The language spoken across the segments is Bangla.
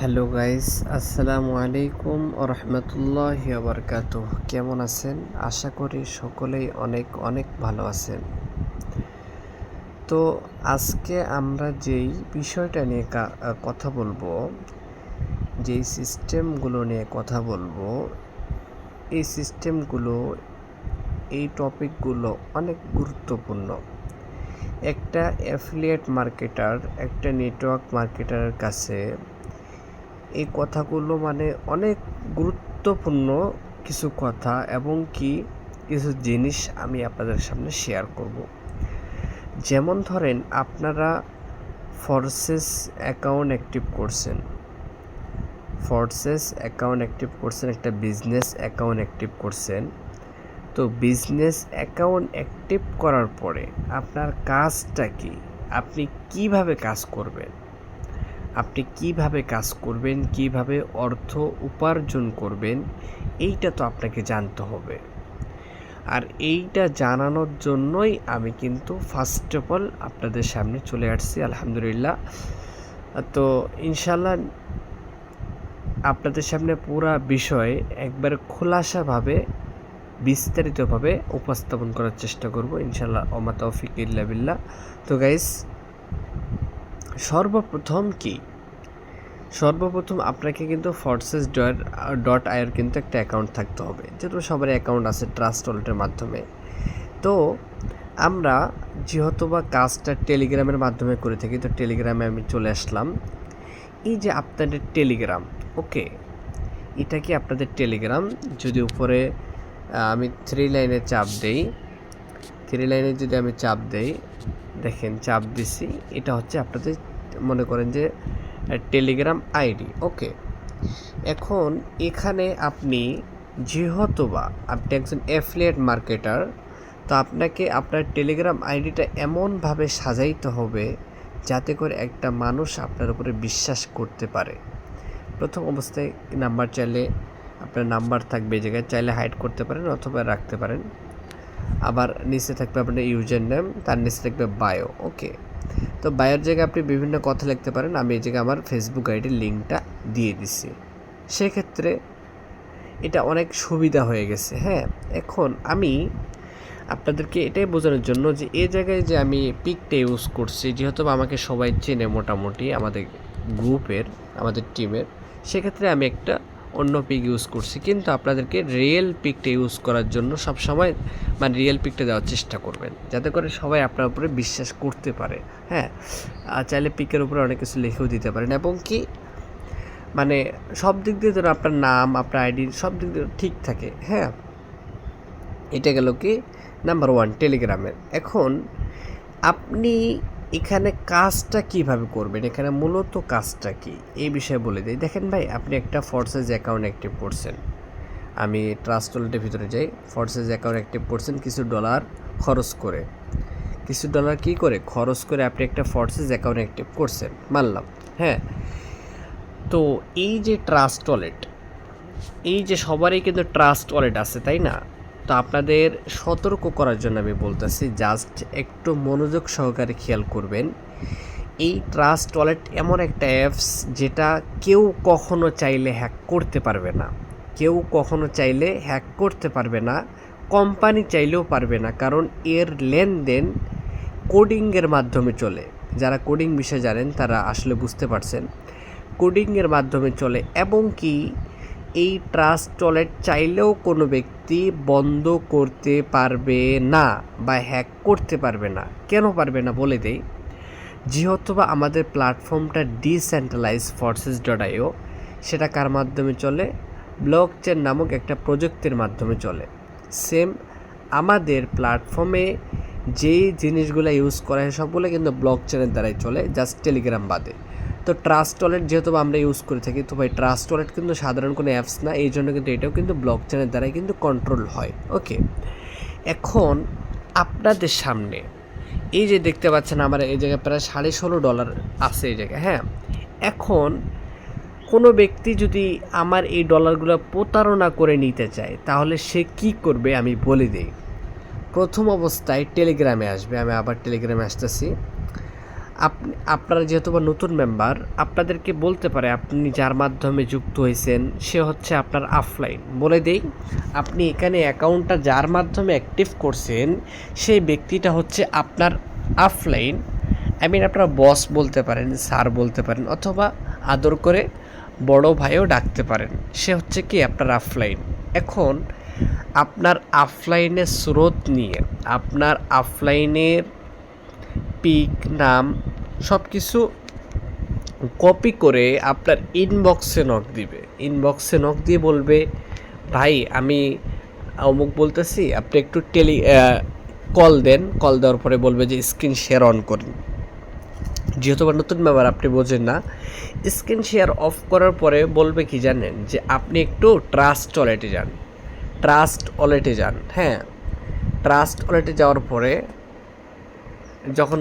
হ্যালো গাইস, আসসালামু আলাইকুম ও রহমতুল্লাহি ওয়া বারাকাতুহু। কেমন আছেন? আশা করি সকলেই অনেক অনেক ভালো আছেন। তো আজকে আমরা যেই বিষয়টা নিয়ে কথা বলবো, যেই সিস্টেমগুলো নিয়ে কথা বলবো, এই সিস্টেমগুলো, এই টপিকগুলো অনেক গুরুত্বপূর্ণ। একটা অ্যাফিলিয়েট মার্কেটার, একটা নেটওয়ার্ক মার্কেটারের কাছে এই কথাগুলো অনেক গুরুত্বপূর্ণ কিছু কথা এবং কিছু জিনিস আমি আপনাদের সামনে শেয়ার করব। যেমন ধরেন, আপনারা ফোর্সেস অ্যাকাউন্ট অ্যাক্টিভ করছেন, একটা বিজনেস অ্যাকাউন্ট অ্যাক্টিভ করছেন। তো বিজনেস অ্যাকাউন্ট অ্যাক্টিভ করার পরে আপনার কাজটা কি? আপনি কিভাবে কাজ করবেন, কিভাবে অর্থ উপার্জন করবেন, এইটা তো আপনাকে জানতে হবে। আর এইটা জানানোর জন্যই আমি কিন্তু ফার্স্ট অফ অল আপনাদের সামনে চলে আসছি, আলহামদুলিল্লাহ। তো ইনশাল্লাহ আপনাদের সামনে পুরা বিষয় একবার খোলাসাভাবে, বিস্তারিতভাবে উপস্থাপন করার চেষ্টা করব, ইনশাল্লাহ। ওমা তৌফিক ইল্লা বিল্লাহ। তো গাইস, সর্বপ্রথম আপনাকে কিন্তু forces.ir কিন্তু একটা অ্যাকাউন্ট থাকতে হবে, যেহেতু সবার অ্যাকাউন্ট আছে ট্রাস্ট ওয়ালেটের মাধ্যমে। তো আমরা যেহেতু কাজটা টেলিগ্রামের মাধ্যমে করে থাকি, তো টেলিগ্রামে আমি চলে আসলাম। এই যে আপনাদের টেলিগ্রাম, ওকে, এটা কি আপনাদের টেলিগ্রাম? যদি উপরে আমি থ্রি লাইনে যদি আমি চাপ দেই, দেখেন চাপ দিছি, এটা হচ্ছে আপনাদের, মনে করেন যে টেলিগ্রাম আইডি। ওকে, এখন এখানে আপনি আপনি একজন অ্যাফিলিয়েট মার্কেটার, তো আপনাকে আপনার টেলিগ্রাম আইডিটা এমনভাবে সাজাইতে হবে যাতে করে একটা মানুষ আপনার উপরে বিশ্বাস করতে পারে। প্রথম অবস্থায় নাম্বার চাইলে আপনার নাম্বার থাকবে, এই জায়গায় চাইলে হাইড করতে পারেন অথবা রাখতে পারেন। আবার নিচে থাকবে আপনার ইউজার নেম, তার নিচে থাকবে বায়ো। ওকে, তো বায়োর জায়গায় আপনি বিভিন্ন কথা লিখতে পারেন। আমি এই জায়গায় আমার ফেসবুক আইডির লিঙ্কটা দিয়ে দিছি, সেক্ষেত্রে এটা অনেক সুবিধা হয়ে গেছে। হ্যাঁ, এখন আমি আপনাদেরকে এটাই বোঝানোর জন্য যে এই জায়গায় যে আমি পিকটা ইউজ করছি, যেহেতু আমাকে সবাই চেনে মোটামুটি আমাদের গ্রুপের, আমাদের টিমের, সেক্ষেত্রে আমি একটা অন্য পিক ইউজ করছি। কিন্তু আপনাদেরকে রিয়েল পিকটা ইউজ করার জন্য সবসময় রিয়েল পিকটা দেওয়ার চেষ্টা করবেন, যাতে করে সবাই আপনার উপরে বিশ্বাস করতে পারে। হ্যাঁ, চাইলে পিকের উপরে অনেক কিছু লিখেও দিতে পারেন, এবং সব দিক দিয়ে যেন আপনার নাম, আপনার আইডি সব দিক দিয়ে ঠিক থাকে। হ্যাঁ, এটা গেল কি নাম্বার 1 টেলিগ্রামের। এখন আপনি এখানে কাজটা কিভাবে করবেন, এখানে মূলত কাজটা কি এই বিষয়ে বলে দিই। দেখেন ভাই, আপনি একটা ফোর্সেস অ্যাকাউন্ট অ্যাক্টিভ করছেন। আমি ট্রাস্ট ওয়ালেটের ভিতরে যাই, ফোর্সেস অ্যাকাউন্ট অ্যাক্টিভ করছেন কিছু ডলার খরচ করে আপনি একটা ফোর্সেস অ্যাকাউন্ট অ্যাক্টিভ করছেন, মানলাম। হ্যাঁ, তো এই যে ট্রাস্ট ওয়ালেট, এই যে সবারই কিন্তু ট্রাস্ট ওয়ালেট আছে, তাই না? তো আপনাদের সতর্ক করার জন্য আমি বলতেছি, জাস্ট একটু মনোযোগ সহকারে খেয়াল করবেন। এই ট্রাস্ট ওয়ালেট এমন একটা অ্যাপস যেটা কেউ কখনো চাইলে হ্যাক করতে পারবে না, কোম্পানি চাইলেও পারবে না, কারণ এর লেনদেন কোডিংয়ের মাধ্যমে চলে। যারা কোডিং বিষয়ে জানেন তারা আসলে বুঝতে পারছেন, কোডিংয়ের মাধ্যমে চলে। এবং এই ট্রাস্ট ওয়ালেট চাইলেও কোনো ব্যক্তি বন্ধ করতে পারবে না বা হ্যাক করতে পারবে না। কেন পারবে না বলে দেই, যেহেতু আমাদের প্ল্যাটফর্মটা ডিসেন্ট্রালাইজ forces.io, সেটা কার মাধ্যমে চলে? ব্লকচেন নামক একটা প্রযুক্তির মাধ্যমে চলে। সেম আমাদের প্ল্যাটফর্মে যেই জিনিসগুলো ইউজ করা হয় সবগুলো কিন্তু ব্লকচেনের দ্বারাই চলে, জাস্ট টেলিগ্রাম বাদে। তো ট্রাস্ট ওয়ালেট যেহেতু আমরা ইউজ করে থাকি, তো ভাই ট্রাস্ট ওয়ালেট কিন্তু সাধারণ কোনো অ্যাপস না, এই জন্য কিন্তু এটাও কিন্তু ব্লকচেনের দ্বারাই কিন্তু কন্ট্রোল হয়। ওকে, এখন আপনাদের সামনে এই যে দেখতে পাচ্ছেন, আমার এই জায়গায় প্রায় $16.5 আছে এই জায়গায়। হ্যাঁ, এখন কোনো ব্যক্তি যদি আমার এই ডলারগুলো প্রতারণা করে নিতে চায়, তাহলে সে কি করবে আমি বলে দিই। প্রথম অবস্থায় টেলিগ্রামে আসবে, আমি আবার টেলিগ্রামে আসতেছি। আপনারা যেহেতু বা নতুন মেম্বার, আপনাদেরকে বলতে পারে আপনি যার মাধ্যমে যুক্ত হয়েছেন সে হচ্ছে আপনার অফলাইন। বলে দেই, আপনি এখানে অ্যাকাউন্টটা যার মাধ্যমে অ্যাক্টিভ করছেন সেই ব্যক্তিটা হচ্ছে আপনার অফলাইন। আপনার বস বলতে পারেন, স্যার বলতে পারেন, অথবা আদর করে বড় ভাইও ডাকতে পারেন। সে হচ্ছে কি আপনার অফলাইন। এখন আপনার অফলাইনের স্রোত নিয়ে আপনার অফলাইনের পিক, নাম সব কিছু কপি করে আপনার ইনবক্সে নক দিবে। ইনবক্সে নক দিয়ে বলবে, ভাই আমি অমুক বলতেছি, আপনি একটু কল দেন। কল দেওয়ার পরে বলবে যে স্ক্রিন শেয়ার অন করেন। যেহেতু বা নতুন ব্যাপার আপনি বোঝেন না, স্ক্রিন শেয়ার অফ করার পরে বলবে কি জানেন, যে আপনি একটু ট্রাস্ট ওয়ালেটে যান। ট্রাস্ট ওয়ালেটে যান, হ্যাঁ। ট্রাস্ট ওয়ালেটে যাওয়ার পরে যখন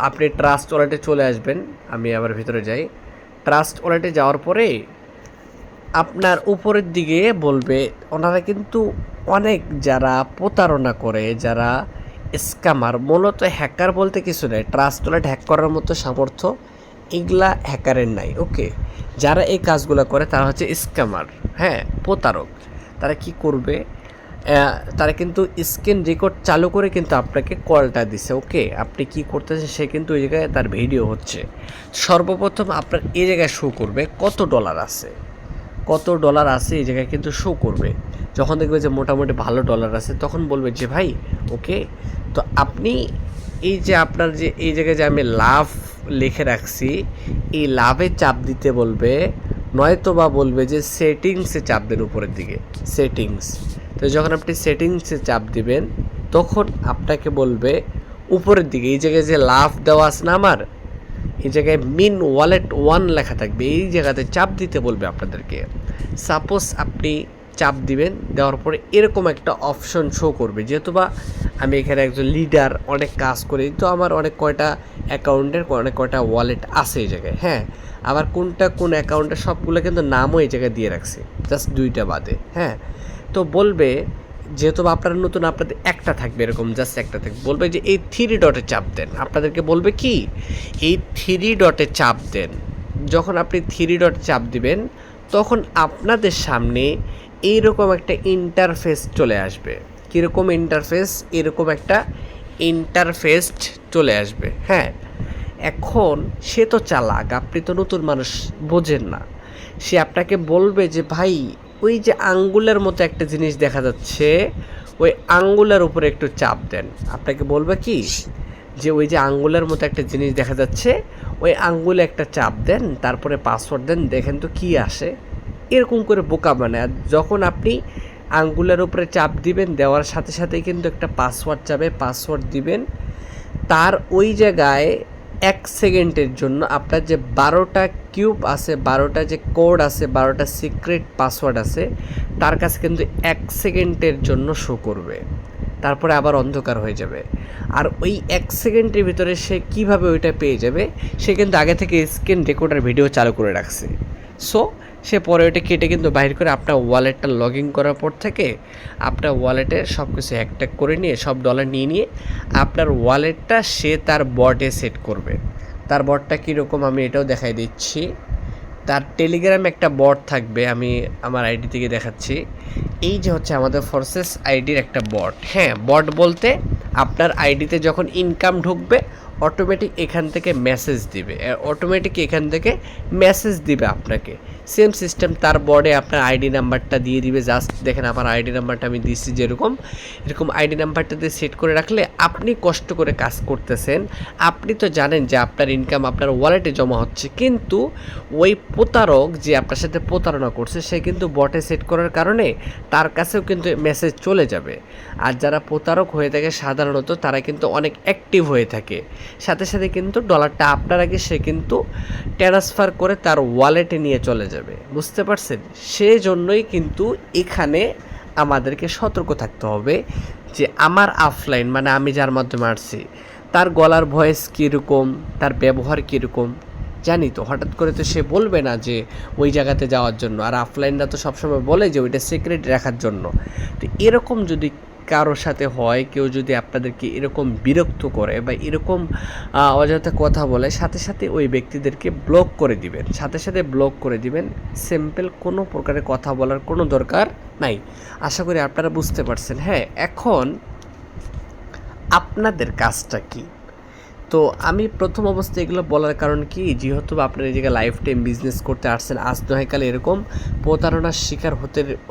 আপনি ট্রাস্ট ওয়ালেটে চলে আসবেন, আমি আবার ভিতরে যাই। ট্রাস্ট ওয়ালেটে যাওয়ার পরে আপনার উপরের দিকে বলবে, ওনারা কিন্তু অনেক যারা প্রতারণা করে, যারা স্ক্যামার, মূলত হ্যাকার বলতে কিছু নেই, ট্রাস্ট ওয়ালেট হ্যাক করার মতো সামর্থ্য এগুলা হ্যাকারের নাই, ওকে। যারা এই কাজগুলো করে তারা হচ্ছে স্ক্যামার, হ্যাঁ, প্রতারক। তারা কি করবে, তারা কিন্তু স্ক্রিন রেকর্ড চালু করে কিন্তু আপনাকে কলটা দিছে, ওকে। আপনি কি করতেছেন সে কিন্তু ওই জায়গায় তার ভিডিও হচ্ছে। সর্বপ্রথম আপনার এই জায়গায় শো করবে কত ডলার আছে, কত ডলার আছে এই জায়গায় কিন্তু শো করবে। যখন দেখবে যে মোটামুটি ভালো ডলার আছে, তখন বলবে যে ভাই ওকে, তো আপনি এই যে আপনার যে এই জায়গায় যে আমি লাভ লিখে রাখছি, এই লাভে চাপ দিতে বলবে, নয়তো বা বলবে যে সেটিংসে চাপ দেন উপরের দিকে, সেটিংস। তো যখন আপনি সেটিংসে চাপ দিবেন তখন আপনাকে বলবে উপরের দিকে এই জায়গায় যে লাভ দেওয়া আছে না আমার, এই জায়গায় মিন ওয়ালেট 1 লেখা থাকবে, এই জায়গাতে চাপ দিতে বলবে আপনাদেরকে। সাপোজ আপনি চাপ দিবেন, দেওয়ার পরে এরকম একটা অপশন শো করবে। যেহেতু বা আমি এখানে একজন লিডার, অনেক কাজ করি, তো আমার অনেক কয়টা অ্যাকাউন্টের অনেক কয়টা ওয়ালেট আছে এই জায়গায়, হ্যাঁ। আবার কোনটা কোন অ্যাকাউন্টের সবগুলো কিন্তু নামও এই জায়গায় দিয়ে রাখছি, জাস্ট 2টা বাদে, হ্যাঁ। তো বলবে, যেহেতু আপনারা নতুন, আপনাদের একটা থাকবে, এরকম জাস্ট একটা থাকবে, বলবে যে এই 3 ডটে চাপ দেন। আপনাদেরকে বলবে কি, এই 3 ডটে চাপ দেন। যখন আপনি 3 ডটে চাপ দিবেন তখন আপনাদের সামনে এইরকম একটা ইন্টারফেস চলে আসবে। কীরকম ইন্টারফেস, এরকম একটা ইন্টারফেস চলে আসবে, হ্যাঁ। এখন সে তো চালাক, আপনি তো নতুন মানুষ, বোঝেন না। সে আপনাকে বলবে যে ভাই ওই যে আঙ্গুলের মতো একটা জিনিস দেখা যাচ্ছে, ওই আঙ্গুলের উপরে একটু চাপ দেন। আপনাকে বলবে কি, যে ওই যে আঙ্গুলের মতো একটা জিনিস দেখা যাচ্ছে, ওই আঙ্গুলে একটা চাপ দেন, তারপরে পাসওয়ার্ড দেন, দেখেন তো কি আসে। এরকম করে বোকা বানায়। যখন আপনি আঙ্গুলের উপরে চাপ দিবেন, দেওয়ার সাথে সাথেই কিন্তু একটা পাসওয়ার্ড যাবে, পাসওয়ার্ড দিবেন। তার ওই জায়গায় 1 সেকেন্ডের জন্য আপনার যে 12টা কিউব আছে, 12টা যে কোড আছে, 12টা সিক্রেট পাসওয়ার্ড আছে, তার কাছে কিন্তু 1 সেকেন্ডের জন্য শো করবে, তারপরে আবার অন্ধকার হয়ে যাবে। আর ওই 1 সেকেন্ডের ভিতরে সে কিভাবে ওইটা পেয়ে যাবে, সে কিন্তু আগে থেকে স্ক্রিন রেকর্ডার ভিডিও চালু করে রাখছে। সো সে পরে ওইটা কেটে কিন্তু বাইর করে আপনার ওয়ালেটটা লগ ইন করার পর থেকে আপনার ওয়ালেটে সব কিছু হ্যাকট্যাক করে নিয়ে, সব ডলার নিয়ে আপনার ওয়ালেটটা সে তার বটে সেট করবে। তার বটটা কীরকম আমি এটাও দেখাই দিচ্ছি। তার টেলিগ্রামে একটা বট থাকবে, আমি আমার আইডি থেকে দেখাচ্ছি। এই যে হচ্ছে আমাদের ফোর্সেস আইডির একটা বট, হ্যাঁ। বট বলতে আপনার আইডিতে যখন ইনকাম ঢুকবে অটোমেটিক এখান থেকে মেসেজ দিবে, আপনাকে। সেম সিস্টেম তার বর্ডে আপনার আইডি নাম্বারটা দিয়ে দিবে। জাস্ট দেখেন আমার আইডি নাম্বারটা আমি দিচ্ছি, এরকম আইডি নাম্বারটা দিয়ে সেট করে রাখলে আপনি কষ্ট করে কাজ করতেছেন, আপনি তো জানেন যে আপনার ইনকাম আপনার ওয়ালেটে জমা হচ্ছে, কিন্তু ওই প্রতারক যে আপনার সাথে প্রতারণা করছে সে কিন্তু বটে সেট করার কারণে তার কাছেও কিন্তু মেসেজ চলে যাবে। আর যারা প্রতারক হয়ে থাকে সাধারণত তারা কিন্তু অনেক অ্যাক্টিভ হয়ে থাকে, সাথে সাথে কিন্তু ডলারটা আপনার আগে সে কিন্তু ট্রান্সফার করে তার ওয়ালেটে নিয়ে চলে যাবে, বুঝতে পারছেন? সেই জন্যই কিন্তু এখানে আমাদেরকে সতর্ক থাকতে হবে যে আমার অফলাইন, মানে আমি যার মাধ্যমে আসছি, তার গলার ভয়েস কীরকম, তার ব্যবহার কীরকম জানি তো। হঠাৎ করে তো সে বলবে না যে ওই জায়গাতে যাওয়ার জন্য, আর অফলাইনরা তো সবসময় বলে যে ওইটা সিক্রেট রাখার জন্য। তো এরকম যদি কারোর সাথে হয়, কেউ যদি আপনাদেরকে এরকম বিরক্ত করে বা এরকম অযথা কথা বলে, সাথে সাথে ওই ব্যক্তিদেরকে ব্লক করে দিবেন, সাথে সাথে ব্লক করে দিবেন। সিম্পল, কোনো প্রকারের কথা বলার কোনো দরকার নাই। আশা করি আপনারা বুঝতে পারছেন। হ্যাঁ, এখন আপনাদের কাজটা কি? তো আমি প্রথম অবস্থায় এগুলো বলার কারণ কি, যেহেতু আপনার এই জায়গায় লাইফ টাইম বিজনেস করতে আসছেন, আজ নয় কালে এরকম প্রতারণার শিকার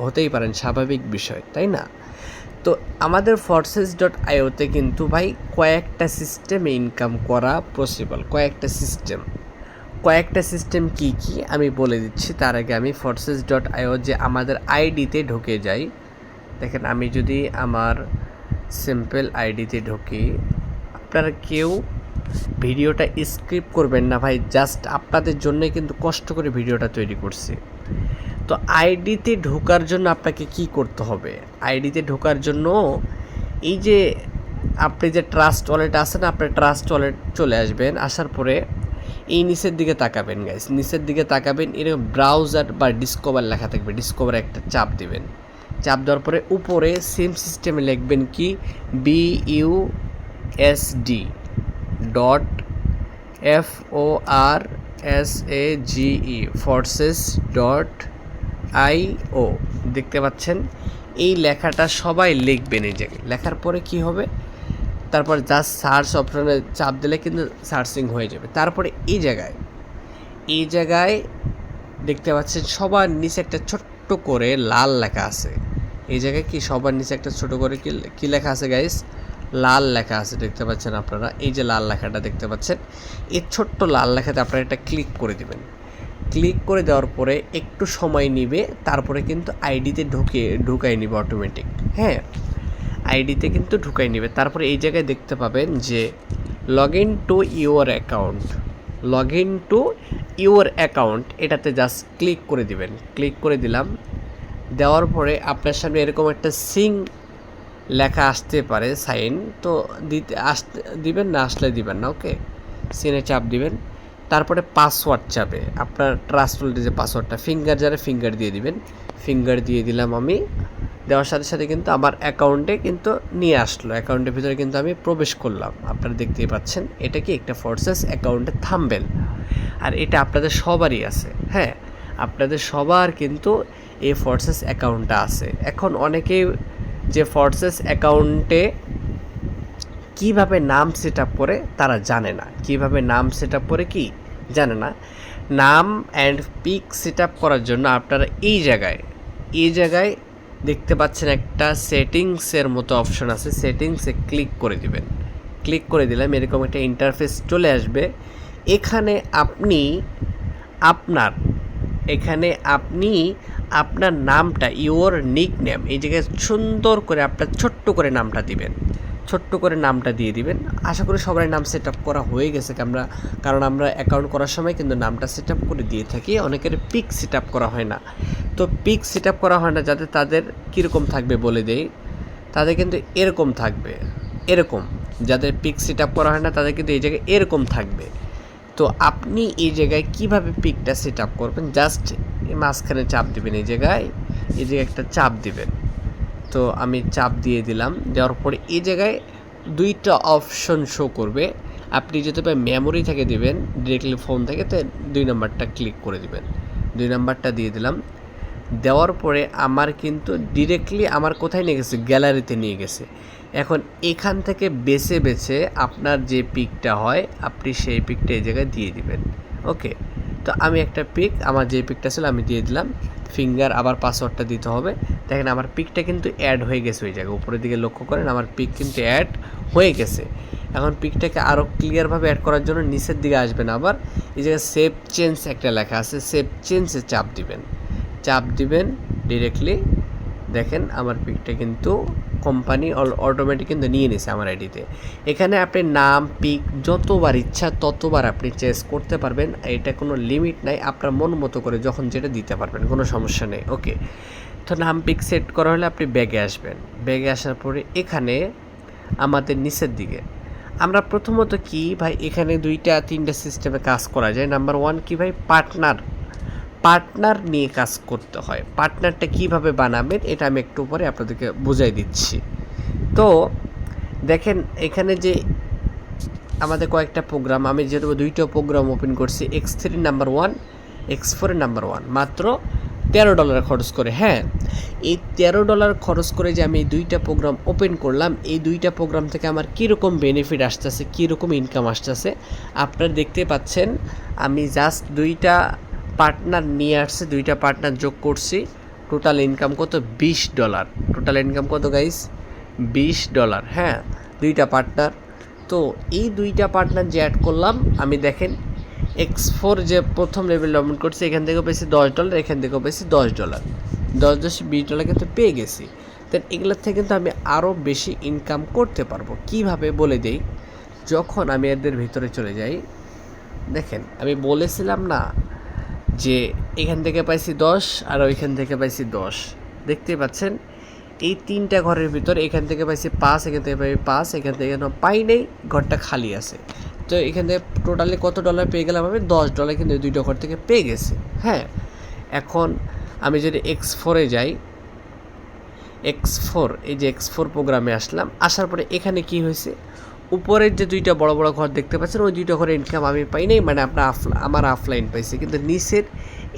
হতেই পারেন, স্বাভাবিক বিষয়, তাই না? তো আমাদের Forces.io-তে কিন্তু ভাই কয়েকটা সিস্টেমে ইনকাম করা পসিবল, কয়েকটা সিস্টেম কি কি আমি বলে দিচ্ছি। তার আগে আমি Forces.io যে আমাদের আইডিতে ঢুকে যাই। দেখেন, আমি যদি আমার সিম্পল আইডিতে ঢুকি, আপনারা কেউ ভিডিওটা স্কিপ করবেন না ভাই, জাস্ট আপনাদের জন্যই কিন্তু কষ্ট করে ভিডিওটা তৈরি করছি। তো আইডিতে ঢোকার জন্য আপনাকে কি করতে হবে? আইডিতে ঢোকার জন্য এই যে আপনি যে ট্রাস্ট ওয়ালেট আছে না, আপনার ট্রাস্ট ওয়ালেট চলে আসবেন। আসার পরে এই নিচের দিকে তাকাবেন গাইস, নিচের দিকে তাকাবেন, এরকম ব্রাউজার বা ডিসকভার লেখা থাকবে, ডিসকভার একটা চাপ দিবেন। চাপ দেওয়ার পরে উপরে সেম সিস্টেমে লিখবেন কি BUSD.FORSAGE Forces.io দেখতে পাচ্ছেন। এই লেখাটা সবাই লিখবেন এই জায়গায়। লেখার পরে কি হবে, তারপর জাস্ট সার্চ অপশনে চাপ দিলে কিন্তু সার্চিং হয়ে যাবে। তারপরে এই জায়গায় দেখতে পাচ্ছেন সবার নিচে একটা ছোট্ট করে লাল লেখা আছে। এই জায়গায় কি সবার নিচে একটা ছোট করে কি লেখা আছে গাইস? লাল লেখা আছে, দেখতে পাচ্ছেন আপনারা। এই যে লাল লেখাটা দেখতে পাচ্ছেন, এই ছোট্ট লাল লেখাতে আপনারা একটা ক্লিক করে দিবেন। ক্লিক করে দেওয়ার পরে একটু সময় নিবে, তারপরে কিন্তু আইডিতে ঢুকাই নিবে অটোমেটিক। হ্যাঁ, আইডিতে কিন্তু ঢুকাই নেবে। তারপরে এই জায়গায় দেখতে পাবেন যে log in to your account, এটাতে জাস্ট ক্লিক করে দিবেন। ক্লিক করে দিলাম, দেওয়ার পরে আপনার সামনে এরকম একটা সিং লেখা আসতে পারে, সাইন। তো দিবেন না, আসলে দিবেন না। ওকে, সিনে চাপ দিবেন। তারপরে পাসওয়ার্ড চাপে আপনার ট্রাস্ট ওয়ালেটে যে পাসওয়ার্ডটা, ফিঙ্গার দিয়ে দিবেন। ফিঙ্গার দিয়ে দিলাম আমি। দেওয়ার সাথে সাথে কিন্তু আমার অ্যাকাউন্টে কিন্তু নিয়ে আসলো, অ্যাকাউন্টের ভিতরে কিন্তু আমি প্রবেশ করলাম। আপনারা দেখতেই পাচ্ছেন, এটা কি একটা ফোর্সেস অ্যাকাউন্টের থাম্বনেল, আর এটা আপনাদের সবারই আছে। হ্যাঁ, আপনাদের সবার কিন্তু এই ফোর্সেস অ্যাকাউন্টটা আছে। এখন অনেকেই যে ফোর্সেস অ্যাকাউন্টে কীভাবে নাম সেট আপ করে তারা জানে না, জানে না। নাম অ্যান্ড পিক সেট আপ করার জন্য আপনারা এই জায়গায় দেখতে পাচ্ছেন একটা সেটিংসের মতো অপশন আছে, সেটিংসে ক্লিক করে দিবেন। ক্লিক করে দিলাম, এরকম একটা ইন্টারফেস চলে আসবে। এখানে আপনি আপনার নামটা, ইওর নিক নেম, এই জায়গায় সুন্দর করে আপনার ছোট্ট করে নামটা দিবেন, দিয়ে দিবেন। আশা করি সবাই নাম সেট আপ করা হয়ে গেছে, কারণ আমরা অ্যাকাউন্ট করার সময় কিন্তু নামটা সেট আপ করে দিয়ে থাকি। অনেকের পিক সেট আপ করা হয় না, তো পিক সেট আপ করা হয় না যাতে তাদের কীরকম থাকবে বলে দেই। তাদের কিন্তু এরকম থাকবে, যাদের পিক সেট আপ করা হয় না তাদের কিন্তু এই জায়গায় এরকম থাকবে। তো আপনি এই জায়গায় কিভাবে পিকটা সেট আপ করবেন, জাস্ট মাঝখানে চাপ দিবেন, এই জায়গায় একটা চাপ দিবেন। তো আমি চাপ দিয়ে দিলাম। দেওয়ার পরে এই জায়গায় দুইটা অপশন শো করবে। আপনি যদি মেমোরি থেকে দিবেন ডিরেক্টলি ফোন থেকে, তো 2 নাম্বারটা ক্লিক করে দিবেন। 2 নাম্বারটা দিয়ে দিলাম। দেওয়ার পরে আমার কিন্তু ডিরেক্টলি আমার কোথায় নিয়ে গেছে, গ্যালারিতে নিয়ে গেছে। এখন এখান থেকে বেছে আপনার যে পিকটা হয়, আপনি সেই পিকটা এই জায়গায় দিয়ে দিবেন। ওকে, তো আমি একটা পিক, আমার যে পিকটা ছিল আমি দিয়ে দিলাম। ফিঙ্গার, আবার পাসওয়ার্ডটা দিতে হবে। দেখেন আমার পিকটা কিন্তু অ্যাড হয়ে গেছে ওই জায়গায়, উপরের দিকে লক্ষ্য করেন আমার পিক কিন্তু অ্যাড হয়ে গেছে। এখন পিকটাকে আরও ক্লিয়ারভাবে অ্যাড করার জন্য নিচের দিকে আসবেন, আবার এই জায়গায় সেভ চেঞ্জ একটা লেখা আছে, সেভ চেঞ্জে চাপ দিবেন ডিরেক্টলি। দেখেন আমার পিকটা কিন্তু কোম্পানি অটোমেটিক কিন্তু নিয়ে নিছে আমার আইডিতে। এখানে আপনি নাম, পিক যতবার ইচ্ছা ততবার আপনি চেঞ্জ করতে পারবেন, এটা কোনো লিমিট নাই। আপনার মন মতো করে যখন যেটা দিতে পারবেন, কোনো সমস্যা নেই। ওকে, তো নাম পিক সেট করা হলে আপনি ব্যাগে আসবেন। ব্যাগে আসার পরে এখানে আমাদের নিচের দিকে আমরা প্রথমত কি ভাই, এখানে 2-3টা সিস্টেমে কাজ করা যায়। নাম্বার 1 কি ভাই, পার্টনার নিয়ে কাজ করতে হয়। পার্টনারটা কিভাবে বানাবেন এটা আমি একটু পরে আপনাদেরকে বুঝাই দিচ্ছি। তো দেখেন এখানে যে আমাদের কয়েকটা প্রোগ্রাম, আমি যেহেতু 2টা প্রোগ্রাম ওপেন করছি, X3 নাম্বার 1, X4 নাম্বার 1, মাত্র $13 খরচ করে। হ্যাঁ, এই $13 খরচ করে যে আমি এই 2টা প্রোগ্রাম ওপেন করলাম, এই 2টা প্রোগ্রাম থেকে আমার কীরকম বেনিফিট আসতেছে, কীরকম ইনকাম আসতেছে আপনারা দেখতে পাচ্ছেন। আমি জাস্ট 2টা পার্টনার নিয়ে আসছি, 2টা পার্টনার যোগ করছি, টোটাল ইনকাম কত? $20। টোটাল ইনকাম কত গাইস? $20। হ্যাঁ, 2টা পার্টনার। তো এই 2টা পার্টনার যে অ্যাড করলাম, আমি দেখেন X4 যে প্রথম লেভেল ডাউনলোড করছি, এখান থেকেও পেয়েছি $10, এখান থেকেও পেয়েছি $10, 10-20 কিন্তু পেয়ে গেছি। দেন এগুলোর থেকে কিন্তু আমি আরও বেশি ইনকাম করতে পারবো। কিভাবে বলে দেই, যখন আমি এদের ভিতরে চলে যাই, দেখেন আমি বলেছিলাম না যে এখান থেকে পাইছি 10 আর ওইখান থেকে পাইছি 10, দেখতেই পাচ্ছেন এই 3টা ঘরের ভিতর এখান থেকে পাইছি 5, এখান থেকে পাই 5, এখান থেকে পাই নেই, ঘরটা খালি আছে। তো এখান থেকে টোটালি কত ডলার পেয়ে গেলাম? আমি $10 কিন্তু এই 2টা ঘর থেকে পেয়ে গেছি। হ্যাঁ, এখন আমি যদি X4-এ যাই, X4, এই যে X4 প্রোগ্রামে আসলাম, আসার পরে এখানে কি হয়েছে, উপরের যে 2টা বড় বড় ঘর দেখতে পাচ্ছেন, ওই 2টা ঘরের ইনকাম আমি পাই নাই, মানে আমার অফলাইন পাইছি। কিন্তু নিচের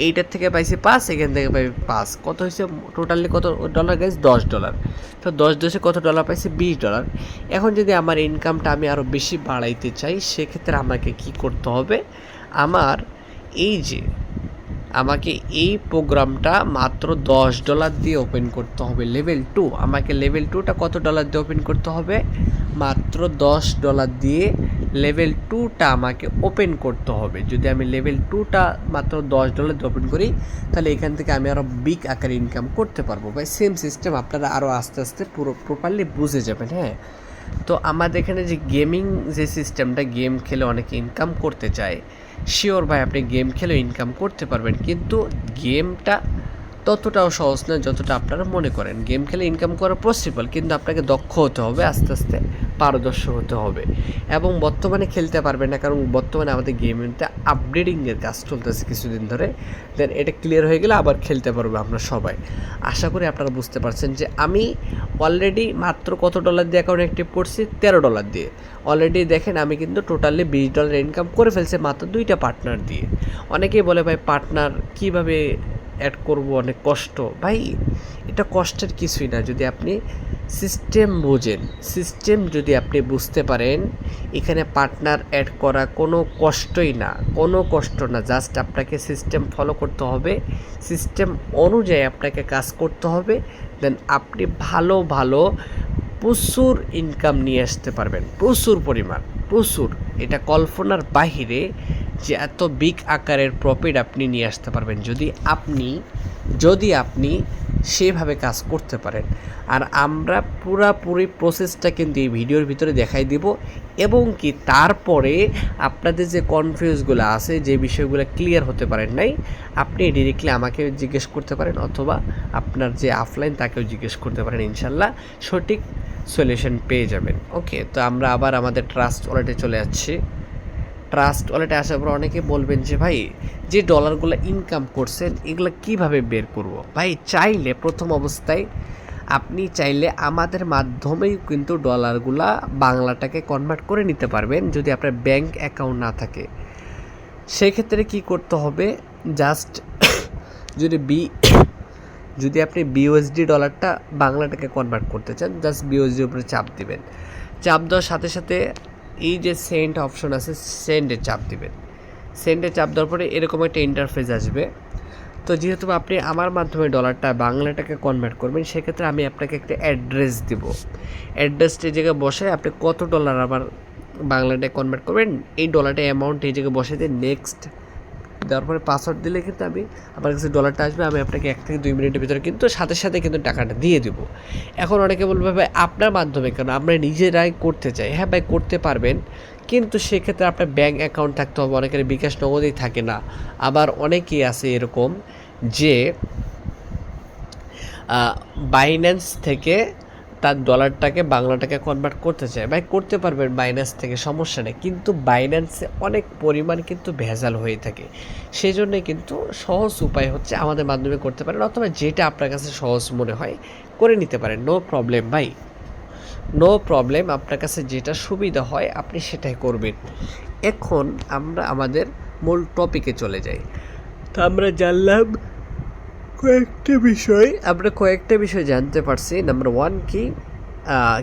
এইটার থেকে পাইছি 5, এখান থেকে পাই 5, কত হয়েছে টোটালি কত ডলার গাইস? $10। তো 10 কত ডলার পাইছি? $20। এখন যদি আমার ইনকামটা আমি আরও বেশি বাড়াইতে চাই, সেক্ষেত্রে আমাকে কি করতে হবে? আমাকে এই প্রোগ্রামটা মাত্র $10 দিয়ে ওপেন করতে হবে। লেভেল 2, আমাকে লেভেল 2টা কত ডলার দিয়ে ওপেন করতে হবে? মাত্র $10 দিয়ে লেভেল 2টা আমাকে ওপেন করতে হবে। যদি আমি লেভেল 2টা মাত্র $10 দিয়ে ওপেন করি, তাহলে এখান থেকে আমি আরও বিগ আকারে ইনকাম করতে পারবো। ভাই সেম সিস্টেম আপনারা আরও আস্তে আস্তে পুরো প্রপারলি বুঝে যাবেন। হ্যাঁ, তো আমাদের এখানে যে গেমিং যে সিস্টেমটা, গেম খেলে অনেকে ইনকাম করতে চায়, শিওর ভাই আপনি গেম খেলে ইনকাম করতে পারবেন, কিন্তু গেমটা ততটাও সহজ না যতটা আপনারা মনে করেন। গেম খেলে ইনকাম করা পসিবল, কিন্তু আপনাকে দক্ষ হতে হবে, আস্তে আস্তে পারদর্শী হতে হবে, এবং বর্তমানে খেলতে পারবেন না, কারণ বর্তমানে আমাদের গেমটা আপডেটিংয়ের কাজ চলতেছে কিছুদিন ধরে। দেন এটা ক্লিয়ার হয়ে গেলে আবার খেলতে পারবো আমরা সবাই। আশা করি আপনারা বুঝতে পারছেন যে আমি অলরেডি মাত্র কত ডলার দিয়ে অ্যাকাউন্ট অ্যাক্টিভ করছি? $13 দিয়ে। অলরেডি দেখেন আমি কিন্তু টোটালি $20 ইনকাম করে ফেলছি মাত্র 2টা পার্টনার দিয়ে। অনেকেই বলে ভাই পার্টনার কীভাবে অ্যাড করব, অনেক কষ্ট। ভাই এটা কষ্টের কিছুই না, যদি আপনি সিস্টেম বোঝেন, সিস্টেম যদি আপনি বুঝতে পারেন, এখানে পার্টনার অ্যাড করা কোনো কষ্টই না, কোনো কষ্ট না। জাস্ট আপনাকে সিস্টেম ফলো করতে হবে, সিস্টেম অনুযায়ী আপনাকে কাজ করতে হবে। দেন আপনি ভালো ভালো প্রচুর ইনকাম নিয়ে আসতে পারবেন, প্রচুর পরিমাণ, প্রচুর। এটা কল্পনার বাহিরে যে এত বিগ আকারের প্রফিট আপনি নিয়ে আসতে পারবেন যদি আপনি সেভাবে কাজ করতে পারেন। আর আমরা পুরোপুরি প্রসেসটা কিন্তু এই ভিডিওর ভিতরে দেখাই দিব, এবং কি তারপরে আপনাদের যে কনফিউজগুলো আছে, যে বিষয়গুলো ক্লিয়ার হতে পারেন নাই, আপনি ডিরেক্টলি আমাকে জিজ্ঞেস করতে পারেন, অথবা আপনার যে অফলাইন তাকেও জিজ্ঞেস করতে পারেন। ইনশাল্লাহ সঠিক সলিউশন পেয়ে যাবেন। ওকে, তো আমরা আবার আমাদের ট্রাস্ট ওয়ালেটে চলে যাচ্ছি। ট্রাস্ট ওয়ালেটে আসার পর অনেকে বলবেন যে ভাই যে ডলারগুলো ইনকাম করছেন এগুলো কিভাবে বের করব? ভাই চাইলে প্রথম অবস্থায় আপনি চাইলে আমাদের মাধ্যমেই কিন্তু ডলারগুলা বাংলাটাকে কনভার্ট করে নিতে পারবেন, যদি আপনার ব্যাংক অ্যাকাউন্ট না থাকে। সেক্ষেত্রে কি করতে হবে? জাস্ট যদি আপনি BUSD ডলারটা বাংলাটাকে কনভার্ট করতে চান, জাস্ট BUSD উপরে চাপ দিবেন। চাপ দেওয়ার সাথে সাথে এই যে সেন্ড অপশন আছে, সেন্ডে চাপ দিবেন। সেন্ডে চাপ দেওয়ার পরে এরকম একটা ইন্টারফেস আসবে। তো যেহেতু আপনি আমার মাধ্যমে ডলারটা বাংলাটাকে কনভার্ট করবেন, সেক্ষেত্রে আমি আপনাকে একটা অ্যাড্রেস দিব। অ্যাড্রেসটা এই জায়গায় বসে আপনি কত ডলার আবার বাংলাটায় কনভার্ট করবেন, এই ডলারটা অ্যামাউন্ট এই জায়গায় বসে দিয়ে নেক্সট দেওয়ার পরে পাসওয়ার্ড দিলে কিন্তু আমার কাছে ডলারটা আসবে। আমি আপনাকে 1 থেকে 2 মিনিটের ভিতরে কিন্তু সাথে সাথে কিন্তু টাকাটা দিয়ে দেবো। এখন অনেকে বলবে ভাই আপনার মাধ্যমে কেন, আমরা নিজেরাই করতে চাই। হ্যাঁ ভাই করতে পারবেন, কিন্তু সেক্ষেত্রে আপনার ব্যাঙ্ক অ্যাকাউন্ট থাকতে হবে। অনেকের বিকাশ নগদেই থাকে না, আবার অনেকেই আছে এরকম যে বাইন্যান্স থেকে তার ডলারটাকে বাংলাটাকে কনভার্ট করতে চায়। ভাই করতে পারবেন বাইন্যান্স থেকে, সমস্যা নেই, কিন্তু বাইন্যান্সে অনেক পরিমাণ কিন্তু ভেজাল হয়ে থাকে। সেই জন্যে কিন্তু সহজ উপায় হচ্ছে আমাদের মাধ্যমে করতে পারেন, অথবা যেটা আপনার কাছে সহজ মনে হয় করে নিতে পারেন, নো প্রবলেম ভাই। নো প্রবলেম, আপনার কাছে যেটা সুবিধা হয় আপনি সেটাই করবেন। এখন আমরা আমাদের মূল টপিকে চলে যাই। তো আমরা জানলাম কয়েকটা বিষয় জানতে পারছি। নাম্বার 1 কি,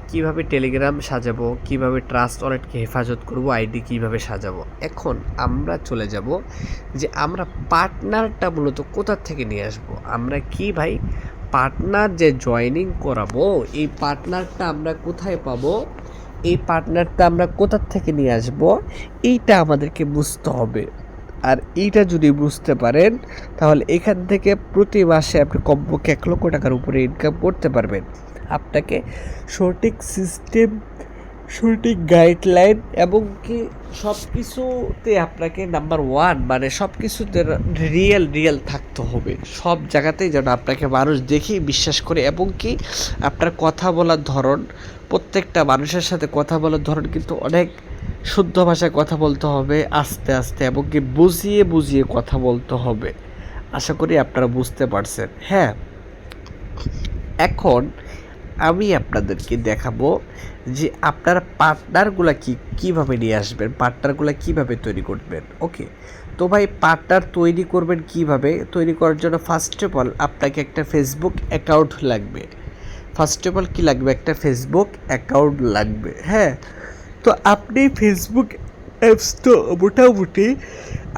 কীভাবে টেলিগ্রাম সাজাবো, কিভাবে ট্রাস্ট ওয়ালেটকে হেফাজত করব, আইডি কিভাবে সাজাবো। এখন আমরা চলে যাব যে আমরা পার্টনারটা মূলত কোথা থেকে নিয়ে আসব। আমরা কি ভাই পার্টনার যে জয়েনিং করাবো, এই পার্টনারটা আমরা কোথায় পাবো, এই পার্টনারটা আমরা কোথা থেকে নিয়ে আসব, এইটা আমাদেরকে বুঝতে হবে। আর এইটা যদি বুঝতে পারেন তাহলে এখান থেকে প্রতি মাসে আপনি কমপক্ষে 1 লক্ষ টাকার উপরে ইনকাম করতে পারবেন। আপনাকে সঠিক সিস্টেম, সঠিক গাইডলাইন এবং কি সব কিছুতে আপনাকে নাম্বার 1 মানে সব কিছুতে রিয়েল থাকতে হবে। সব জায়গাতেই যেন আপনাকে মানুষ দেখেই বিশ্বাস করে, এবং কি আপনার কথা বলার ধরন, প্রত্যেকটা মানুষের সাথে কথা বলার ধরন কিন্তু অনেক শুদ্ধ ভাষায় কথা বলতে হবে, আস্তে আস্তে, এবং কি বুঝিয়ে কথা বলতে হবে। আশা করি আপনারা বুঝতে পারছেন। হ্যাঁ, এখন আমি আপনাদেরকে দেখাবো যে আপনারা পার্টনারগুলা কীভাবে নিয়ে আসবেন, পার্টনারগুলা কীভাবে তৈরি করবেন। ওকে, তো ভাই পার্টনার তৈরি করবেন কিভাবে? তৈরি করার জন্য ফার্স্ট অফ অল আপনাকে একটা ফেসবুক অ্যাকাউন্ট লাগবে। কী লাগবে? একটা ফেসবুক অ্যাকাউন্ট লাগবে। হ্যাঁ, তো আপনি ফেসবুক অ্যাপস তো মোটামুটি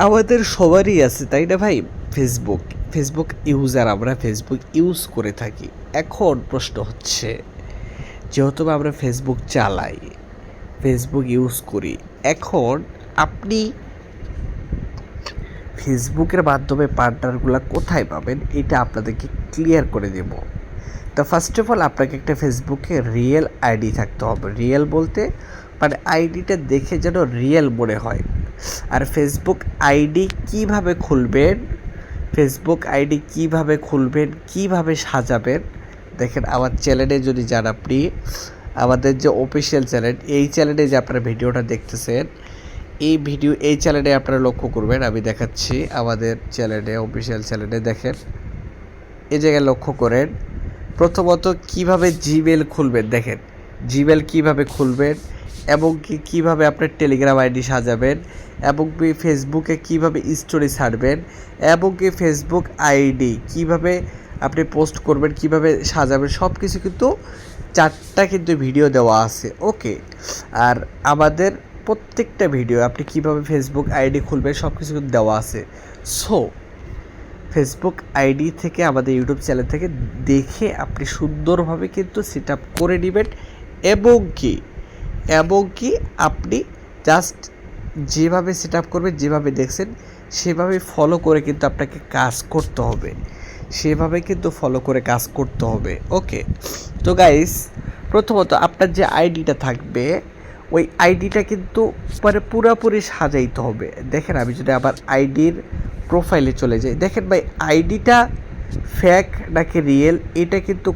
আমাদের সবারই আছে, তাই না ভাই? ফেসবুক ইউজার, আমরা ফেসবুক ইউজ করে থাকি। এখন প্রশ্ন হচ্ছে, যেহেতু আমরা ফেসবুক চালাই, ফেসবুক ইউজ করি, এখন আপনি ফেসবুকের মাধ্যমে পার্টনারগুলো কোথায় পাবেন এটা আপনাদেরকে ক্লিয়ার করে দেব। তো ফার্স্ট অফ অল আপনাকে একটা ফেসবুকে রিয়েল আইডি থাকতে হবে। রিয়েল বলতে মানে আইডিটা দেখে যেন রিয়েল মনে হয়। আর ফেসবুক আইডি কিভাবে খুলবেন, কিভাবে সাজাবেন, দেখেন আমার চ্যানেলে যদি যান আপনি, আমাদের যে অফিসিয়াল চ্যানেল, এই চ্যানেলে যে আপনারা ভিডিওটা দেখতেছেন, এই চ্যানেলে আপনারা লক্ষ্য করবেন, আমি দেখাচ্ছি আমাদের চ্যানেলে, অফিসিয়াল চ্যানেলে দেখেন, এই জায়গায় লক্ষ্য করেন। প্রথমত কিভাবে জিমেল খুলবেন, দেখেন জিমেল কিভাবে খুলবেন, এবং কীভাবে আপনার টেলিগ্রাম আইডি সাজাবেন, এবং কি ফেসবুকে কিভাবে স্টোরি ছাড়বেন, এবং কি ফেসবুক আইডি কিভাবে আপনি পোস্ট করবেন, কিভাবে সাজাবেন, সব কিছু কিন্তু 4টা কিন্তু ভিডিও দেওয়া আছে। ওকে, আর আমাদের প্রত্যেকটা ভিডিও আপনি কিভাবে ফেসবুক আইডি খুলবেন সব কিছু কিন্তু দেওয়া আছে। সো ফেসবুক আইডি থেকে, আমাদের ইউটিউব চ্যানেল থেকে দেখে আপনি সুন্দরভাবে কিন্তু সেট আপ করে নেবেন, এবং কি আপনি জাস্ট যেভাবে সেট আপ করবেন, যেভাবে দেখছেন সেভাবে ফলো করে কিন্তু আপনাকে কাজ করতে হবে। ওকে, তো গাইস প্রথমত আপনার যে আইডিটা থাকবে, ওই আইডিটা কিন্তু মানে পুরোপুরি সাজাইতে হবে। দেখেন আমি যদি আবার আইডির প্রোফাইলে চলে যাই, দেখেন ভাই আইডিটা ফ্যাক নাকি রিয়েল এটা কিন্তু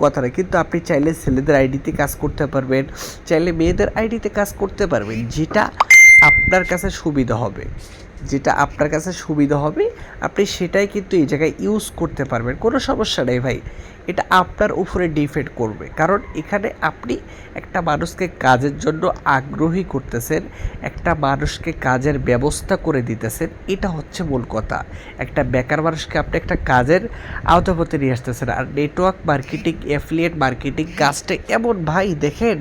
কথা না, কিন্তু আপনি চাইলে ছেলেদের আইডিতে কাজ করতে পারবেন, চাইলে মেয়েদের আইডিতে কাজ করতে পারবেন, যেটা আপনার কাছে সুবিধা হবে আপনি সেটাই কিন্তু এই জায়গায় ইউজ করতে পারবেন, কোনো সমস্যা নেই ভাই। এটা আপনার উপরে ডিপেন্ড করবে, কারণ এখানে আপনি একটা মানুষকে কাজের জন্য আগ্রহী করতেছেন, একটা মানুষকে কাজের ব্যবস্থা করে দিতেছেন, এটা হচ্ছে মূল কথা। একটা বেকার মানুষকে আপনি একটা কাজের আওতাভুক্তে নিয়ে আসতেছেন। আর নেটওয়ার্ক মার্কেটিং, অ্যাফিলিয়েট মার্কেটিং কাজটা এমন ভাই, দেখেন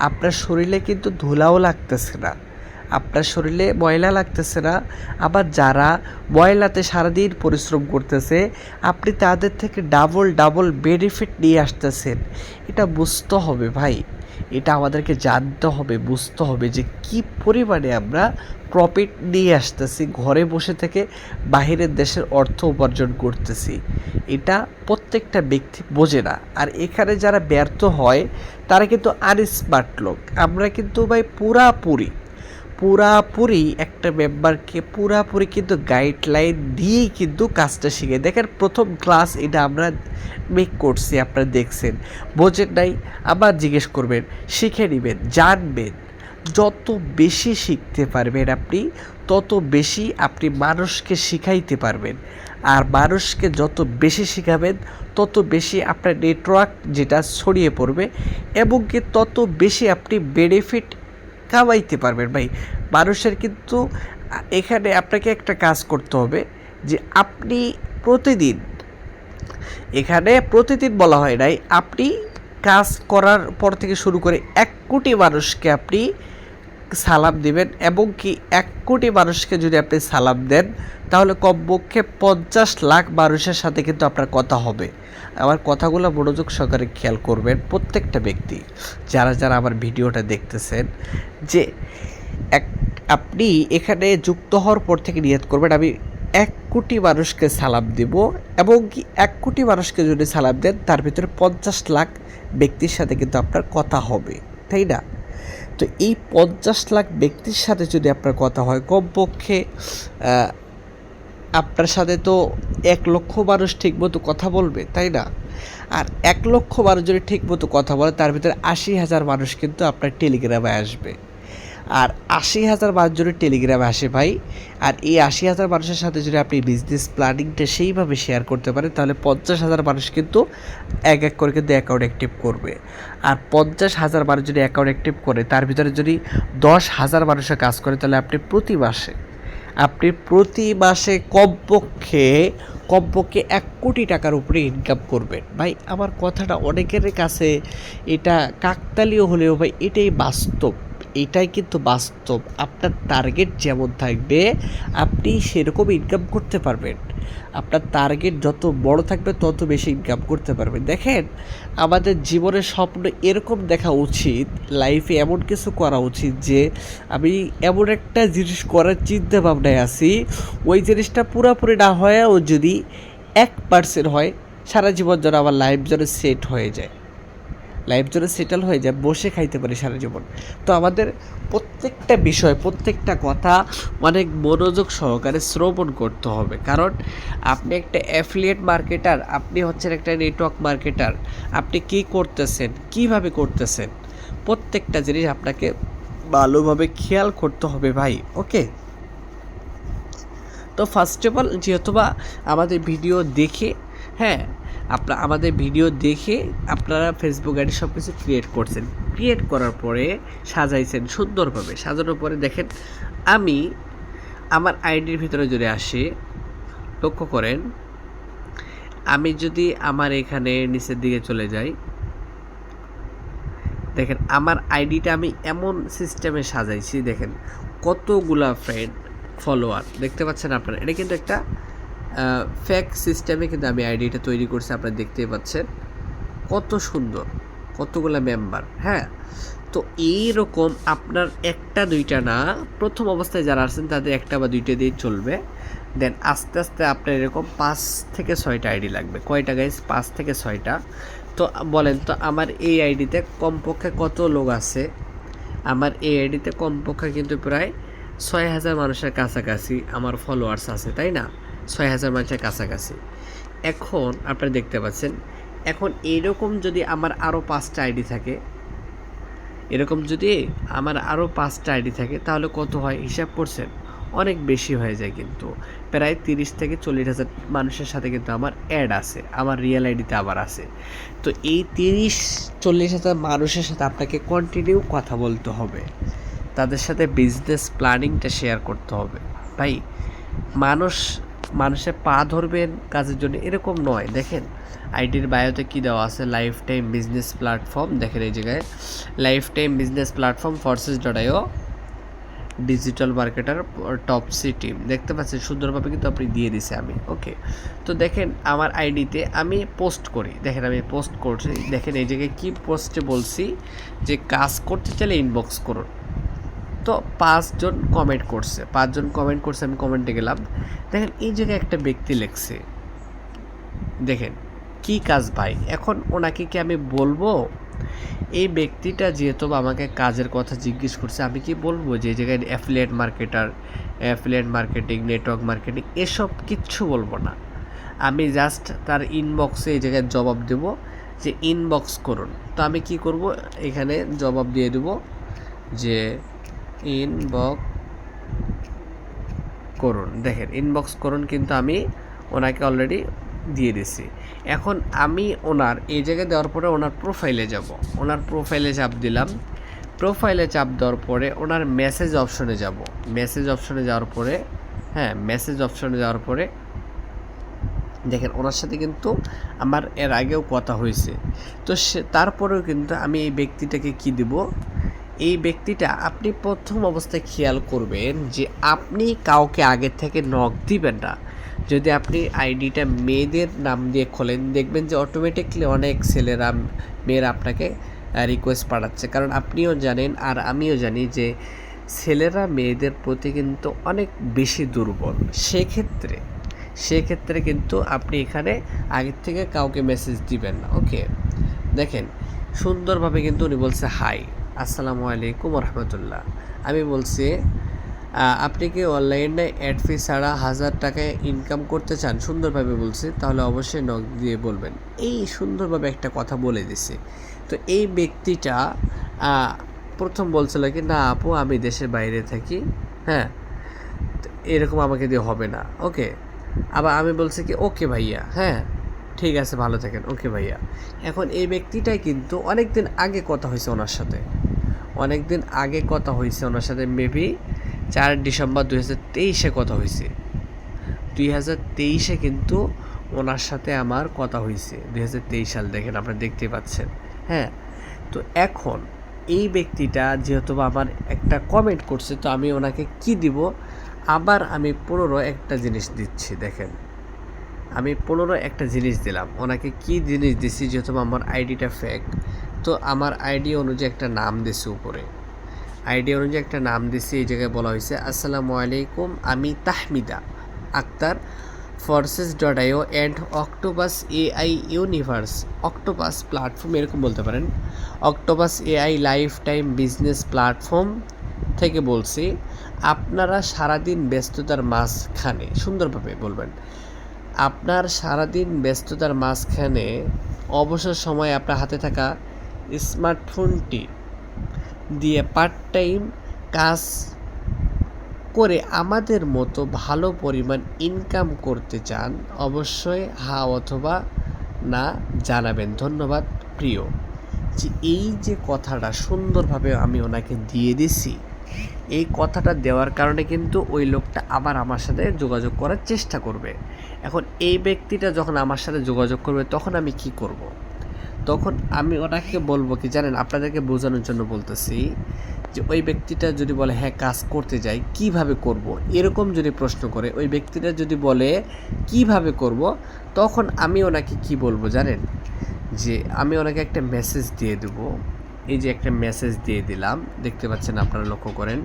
আপনার শরীরে কিন্তু ধুলাও লাগতেছে না, আপনার শরীরে ময়লা লাগতেছে না, আবার যারা ময়লাতে সারাদিন পরিশ্রম করতেছে আপনি তাদের থেকে ডাবল বেনিফিট নিয়ে আসতেছেন। এটা বুঝতে হবে ভাই, এটা আমাদেরকে জানতে হবে, বুঝতে হবে যে কি পরিমাণে আমরা প্রফিট নিয়ে আসতেছি, ঘরে বসে থেকে বাহিরের দেশের অর্থ উপার্জন করতেছি। এটা প্রত্যেকটা ব্যক্তি বোঝে না, আর এখানে যারা ব্যর্থ হয় তারা কিন্তু আনস্মার্ট লোক। আমরা কিন্তু ভাই পুরাপুরি একটা মেম্বারকে পুরাপুরি কিন্তু গাইডলাইন দিয়েই কিন্তু কাজটা শিখে। দেখেন প্রথম ক্লাস এটা আমরা মেক করছি, আপনারা দেখছেন, বোঝেন নাই আবার জিজ্ঞেস করবেন, শিখে নেবেন, জানবেন, যত বেশি শিখতে পারবেন আপনি, তত বেশি আপনি মানুষকে শিখাইতে পারবেন। আর মানুষকে যত বেশি শিখাবেন, তত বেশি আপনার নেটওয়ার্ক যেটা ছড়িয়ে পড়বে, এবং কি তত বেশি আপনি বেনিফিট কামাইতে পারবেন ভাই। মানুষের কিন্তু এখানে আপনাকে একটা কাজ করতে হবে, যে আপনি প্রতিদিন, এখানে প্রতিদিন বলা হয় নাই, আপনি কাজ করার পর থেকে শুরু করে 1 কোটি মানুষকে আপনি সালাম দিবেন, এবং কি 1 কোটি মানুষকে যদি আপনি সালাম দেন, তাহলে কমপক্ষে 50 লাখ মানুষের সাথে কিন্তু আপনার কথা হবে। আমার কথাগুলো মনোযোগ সহকারে খেয়াল করবেন প্রত্যেকটা ব্যক্তি, যারা যারা আমার ভিডিওটা দেখতেছেন, যে আপনি এখানে যুক্ত হওয়ার পর থেকে নিয়ত করবেন, আমি 1 কোটি মানুষকে সালাম দেব, এবং কি 1 কোটি মানুষকে যদি সালাম দেন, তার ভিতরে 50 লাখ ব্যক্তির সাথে কিন্তু আপনার কথা হবে, তাই না? তো এই 50 লাখ ব্যক্তির সাথে যদি আপনার কথা হয়, কমপক্ষে আপনার সাথে তো 1 লক্ষ মানুষ ঠিকমতো কথা বলবে, তাই না? আর 1 লক্ষ মানুষ যদি ঠিকমতো কথা বলে, তার ভিতরে 80,000 মানুষ কিন্তু আপনার টেলিগ্রামে আসবে। আর 80,000 মানুষ যদি টেলিগ্রামে আসে ভাই, আর এই 80,000 মানুষের সাথে যদি আপনি বিজনেস প্ল্যানিংটা সেইভাবে শেয়ার করতে পারেন, তাহলে 50,000 মানুষ কিন্তু এক এক করে কিন্তু অ্যাকাউন্ট অ্যাক্টিভ করবে। আর 50,000 মানুষ যদি অ্যাকাউন্ট অ্যাক্টিভ করে, তার ভিতরে যদি 10,000 মানুষের কাজ করে, তাহলে আপনি প্রতি মাসে কমপক্ষে 1 কোটি টাকার উপরে ইনকাম করবেন ভাই। আমার কথাটা অনেকের কাছে এটা কাকতালীয় হলেও ভাই, এটাই কিন্তু বাস্তব। আপনার টার্গেট যেমন থাকবে, আপনি সেরকম ইনকাম করতে পারবেন। আপনার টার্গেট যত বড় থাকবে, তত বেশি ইনকাম করতে পারবেন। দেখেন, আমাদের জীবনের স্বপ্ন এরকম দেখা উচিত, লাইফে এমন কিছু করা উচিত যে আমি এমন একটা জিনিস করার চিন্তা ভাবনায় আছি, ওই জিনিসটা পুরোপুরি না হয়েও যদি 1% হয়, সারা জীবন যেন আমার লাইফ যেন সেট হয়ে যায়, সেটেল হয়ে যায়, বসে খাইতে পারি সারা জীবন। তো আমাদের প্রত্যেকটা বিষয়, প্রত্যেকটা কথা অনেক মনোযোগ সহকারে শ্রবণ করতে হবে। কারণ আপনি একটা অ্যাফিলিয়েট মার্কেটার, আপনি হচ্ছেন একটা নেটওয়ার্ক মার্কেটার। আপনি কী করতেছেন, কীভাবে করতেছেন, প্রত্যেকটা জিনিস আপনাকে ভালোভাবে খেয়াল করতে হবে ভাই। ওকে, তো ফার্স্ট অফ অল, যেহেতু বা আমাদের ভিডিও দেখে, হ্যাঁ, আমাদের ভিডিও দেখে আপনারা ফেসবুক আইডি সব কিছু ক্রিয়েট করার পরে সাজাইছেন সুন্দরভাবে। সাজানোর পরে দেখেন, আমি আমার আইডির ভিতরে যদি আসি, লক্ষ্য করেন, আমি যদি আমার এখানে নিচের দিকে চলে যাই, দেখেন আমার আইডিটা আমি এমন সিস্টেমে সাজাইছি, দেখেন কতগুলা ফ্রেন্ড, ফলোয়ার দেখতে পাচ্ছেন আপনারা। এটা কিন্তু একটা ফেক সিস্টেমে কিন্তু আমি আইডিটা তৈরি করছি, আপনারা দেখতেই পাচ্ছেন কত সুন্দর, কতগুলো মেম্বার। হ্যাঁ, তো এইরকম আপনার 1টা 2টা না, প্রথম অবস্থায় যারা আছেন তাদের 1টা বা 2টা দিয়ে চলবে। দেন আস্তে আস্তে আপনার এরকম 5 থেকে 6টা আইডি লাগবে। কয়টা গাইস? 5 থেকে 6টা। তো বলেন তো, আমার এই আইডিতে কমপক্ষে কত লোক আছে? আমার এই আইডিতে কমপক্ষে কিন্তু প্রায় 6,000 মানুষের কাছাকাছি আমার ফলোয়ার্স আছে, তাই না? 6,000 মানুষের কাছাকাছি। এখন আপনারা দেখতে পাচ্ছেন, এখন এরকম যদি আমার আরও 5টা আইডি থাকে, তাহলে কত হয় হিসাব করছেন? অনেক বেশি হয়ে যায় কিন্তু, প্রায় 30 থেকে 40,000 মানুষের সাথে কিন্তু আমার অ্যাড আছে, আমার রিয়েল আইডিতে আবার আছে। তো এই 30-40,000 মানুষের সাথে আপনাকে কন্টিনিউ কথা বলতে হবে, তাদের সাথে বিজনেস প্ল্যানিংটা শেয়ার করতে হবে ভাই। মানুষের পা ধরবেন কাজের জন্য, এরকম নয়। দেখেন আইডির বায়োতে কি দেওয়া আছে, লাইফ টাইম বিজনেস প্ল্যাটফর্ম। দেখেন এই জায়গায় লাইফ টাইম বিজনেস প্ল্যাটফর্ম ফোর্সেস.io ডিজিটাল মার্কেটার টপ সি টিম, দেখতে পাচ্ছেন সুন্দরভাবে কিন্তু আপনি দিয়ে দিছে আমি। ওকে, তো দেখেন আমার আইডিতে আমি পোস্ট করি, দেখেন আমি পোস্ট করছি, দেখেন এই জায়গায় কি পোস্টে বলছি যে কাজ করতে চাইলে ইনবক্স করুন। তো 5 জন কমেন্ট করছে, আমি কমেন্টে গেলাম, দেখেন এই জায়গায় একটা ব্যক্তি লিখছে, দেখেন কি কাজ ভাই। এখন ওনাকে কি আমি বলবো? এই ব্যক্তিটা যেহেতু আমাকে কাজের কথা জিজ্ঞেস করছে, আমি কি বলবো যে এই জায়গায় অ্যাফিলিয়েট মার্কেটিং, নেটওয়ার্ক মার্কেটিং এসব কিচ্ছু বলবো না। আমি জাস্ট তার ইনবক্সে এই জায়গায় জবাব দেব যে ইনবক্স করুন। তো আমি কি করব, এখানে জবাব দিয়ে দেব যে ইনবক্স করুন। দেখেন ইনবক্স করুন কিন্তু আমি ওনাকে অলরেডি দিয়ে দিছি। এখন আমি ওনার এই জায়গায় দেওয়ার পরে ওনার প্রোফাইলে যাব, ওনার প্রোফাইলে চাপ দিলাম। প্রোফাইলে চাপ দেওয়ার পরে ওনার মেসেজ অপশনে যাব। মেসেজ অপশনে যাওয়ার পরে মেসেজ অপশনে যাওয়ার পরে দেখেন ওনার সাথে কিন্তু আমার এর আগেও কথা হয়েছে। তো তারপরেও কিন্তু আমি এই ব্যক্তিটাকে কি দিব, এই ব্যক্তিটা আপনি প্রথম অবস্থায় খেয়াল করবেন যে আপনি কাউকে আগে থেকে নক দিবেন না। যদি আপনি আইডিটা মেয়েদের নাম দিয়ে খোলেন, দেখবেন যে অটোমেটিকলি অনেক ছেলেরা মেয়েরা আপনাকে রিকোয়েস্ট পাঠাচ্ছে। কারণ আপনিও জানেন আর আমিও জানি যে ছেলেরা মেয়েদের প্রতি কিন্তু অনেক বেশি দুর্বল। সেক্ষেত্রে কিন্তু আপনি এখানে আগের থেকে কাউকে মেসেজ দিবেন না। ওকে, দেখেন সুন্দরভাবে কিন্তু উনি বলছে হাই, আসসালামু আলাইকুম রহমতুল্লাহ। আমি বলছি আপনি কি অনলাইনে অ্যাড ফি ছাড়া 1000 টাকায় ইনকাম করতে চান? সুন্দরভাবে বলছি, তাহলে অবশ্যই নক দিয়ে বলবেন। এই সুন্দরভাবে একটা কথা বলে দিছি। তো এই ব্যক্তিটা প্রথম বলছিল কি, না আপু আমি দেশের বাইরে থাকি, হ্যাঁ এরকম আমাকে দিয়ে হবে না। ওকে, আবার আমি বলছি কি ওকে ভাইয়া, হ্যাঁ ঠিক আছে ভালো থাকেন, ওকে ভাইয়া। এখন এই ব্যক্তিটাই কিন্তু অনেক দিন আগে কথা হয়েছে ওনার সাথে, মেবি 4 ডিসেম্বর 2023 কথা হয়েছে। 2023 কিন্তু ওনার সাথে আমার কথা হয়েছে, 2023 সাল। দেখেন আপনারা দেখতে পাচ্ছেন, হ্যাঁ। তো এখন এই ব্যক্তিটা যেহেতু আমার একটা কমেন্ট করছে, তো আমি ওনাকে কি দিব, আবার আমি 15 একটা জিনিস দিচ্ছি। দেখেন আমি 15 একটা জিনিস দিলাম ওনাকে। কি জিনিস দিছি, যেহেতু আমার আইডিটা ফেক, তো আমার আইডি অনুযায়ী একটা নাম দিছি, উপরে আইডি অনুযায়ী একটা নাম দিছি। এই জায়গায় বলা হয়েছে আসসালামু আলাইকুম, আমি Tahmida Akter forces.io and octopus AI universe, octopus platform এরকম বলতে পারেন, octopus AI life time business platform থেকে বলছি। আপনারা সারাদিন ব্যস্ততার মাঝখানে, সুন্দরভাবে বলবেন, আপনার সারাদিন ব্যস্ততার মাঝখানে অবসর সময় আপনার হাতে থাকা স্মার্টফোনটি দিয়ে পার্ট টাইম কাজ করে আমাদের মতো ভালো পরিমাণ ইনকাম করতে চান, অবশ্যই হ্যাঁ অথবা না জানাবেন। ধন্যবাদ প্রিয়। যে এই যে কথাটা সুন্দরভাবে আমি ওনাকে দিয়ে দিছি, এই কথাটা দেওয়ার কারণে কিন্তু ওই লোকটা আবার আমার সাথে যোগাযোগ করার চেষ্টা করবে। এখন এই ব্যক্তিটা যখন আমার সাথে যোগাযোগ করবে, তখন আমি কি করব? তখন আমি ওনাকে বলবো কি জানেন, আপনাদেরকে বোঝানোর জন্য বলতেছি যে ওই ব্যক্তিটা যদি বলে হ্যাঁ কাজ করতে যাই, কিভাবে করব, এরকম যদি প্রশ্ন করে, ওই ব্যক্তিটা যদি বলে কিভাবে করব, তখন আমি ওনাকে কি বলবো জানেন, যে আমি ওনাকে একটা মেসেজ দিয়ে দেব। এই যে একটা মেসেজ দিয়ে দিলাম, দেখতে পাচ্ছেন আপনারা, লক্ষ্য করেন।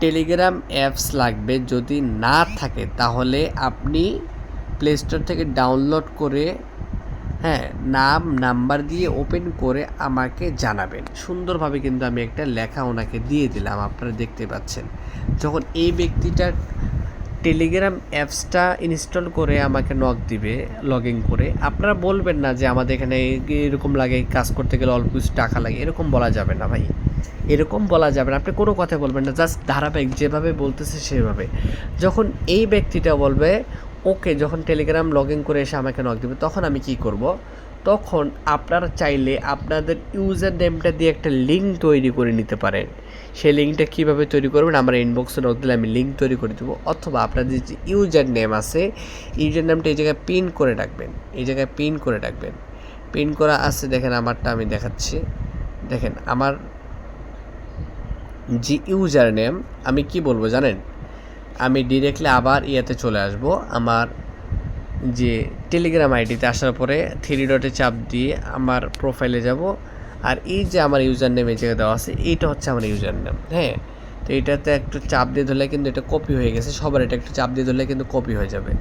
টেলিগ্রাম অ্যাপস লাগবে, যদি না থাকে তাহলে আপনি প্লে স্টোর থেকে ডাউনলোড করে, হ্যাঁ নাম নাম্বার দিয়ে ওপেন করে আমাকে জানাবেন। সুন্দরভাবে কিন্তু আমি একটা লেখা ওনাকে দিয়ে দিলাম, আপনারা দেখতে পাচ্ছেন। যখন এই ব্যক্তিটা টেলিগ্রাম অ্যাপসটা ইনস্টল করে আমাকে নক দিবে, লগ ইন করে, আপনারা বলবেন না যে আমাদের এখানে এরকম লাগে, কাজ করতে গেলে অল্প কিছু টাকা লাগে, এরকম বলা যাবে না ভাই, এরকম বলা যাবে না। আপনি কোনো কথা বলবেন না, জাস্ট ধারাবাহিক যেভাবে বলতেছে সেভাবে। যখন এই ব্যক্তিটা বলবে ওকে, যখন টেলিগ্রাম লগ ইন করে এসে আমাকে নক দেবে, তখন আমি কি করব, তখন আপনারা চাইলে আপনাদের ইউজার নেমটা দিয়ে একটা লিঙ্ক তৈরি করে নিতে পারেন। সেই লিঙ্কটা কীভাবে তৈরি করবেন, আমার ইনবক্সে নক দিলে আমি লিঙ্ক তৈরি করে দেবো। অথবা আপনাদের যে ইউজার নেম আছে, ইউজার নেমটা এই জায়গায় পিন করে রাখবেন, পিন করা আছে। দেখেন আমারটা আমি দেখাচ্ছি। দেখেন আমার যে ইউজার নেম, আমি কি বলবো জানেন, আমি ডিরেক্টলি আবার ইয়াতে চলে আসব, আমার যে টেলিগ্রাম আইডিতে আসার পরে 3 ডটে চাপ দিয়ে আমার প্রোফাইলে যাব। আর এই যে আমার ইউজার নেম এই জায়গায় দেওয়া আছে, এইটা হচ্ছে আমার ইউজার নেম, হ্যাঁ। তো এটাতে একটু চাপ দিয়ে ধরলে কিন্তু এটা কপি হয়ে গেছে, সবার এটা একটু চাপ দিয়ে ধরলে কিন্তু কপি হয়ে যাবে।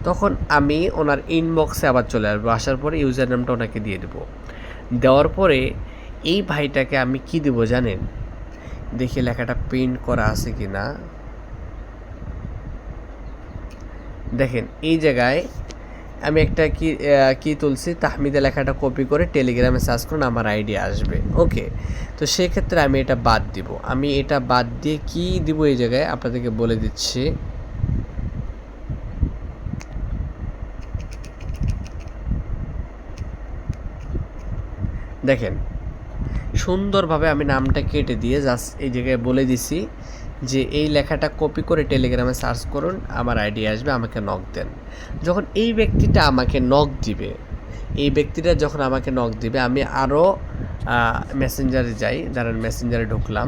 তখন আমি ওনার ইনবক্সে আবার চলে আসবো, আসার পরে ইউজার নেমটা ওনাকে দিয়ে দেবো। দেওয়ার পরে এই ভাইটাকে আমি কি দেবো জানেন, দেখি লেখাটা প্রিন্ট করা আছে কি না। দেখেন এই জায়গায় আমি একটা কি তুলছি, তাহমিদা লেখাটা কপি করে টেলিগ্রামে সার্চ করুন, আমার আইডি আসবে। ওকে, তো সেক্ষেত্রে আমি এটা বাদ দিব। আমি এটা বাদ দিয়ে কি দিব এই জায়গায় আপনাদেরকে বলে দিচ্ছি। দেখেন সুন্দরভাবে আমি নামটা কেটে দিয়ে জাস্ট এই জায়গায় বলে দিছি যে এই লেখাটা কপি করে টেলিগ্রামে সার্চ করুন, আমার আইডি আসবে, আমাকে নক দেন। যখন এই ব্যক্তিটা আমাকে নক দিবে, যখন আমাকে নক দিবে, আমি আরও মেসেঞ্জারে যাই, দাঁড়ান মেসেঞ্জারে ঢুকলাম।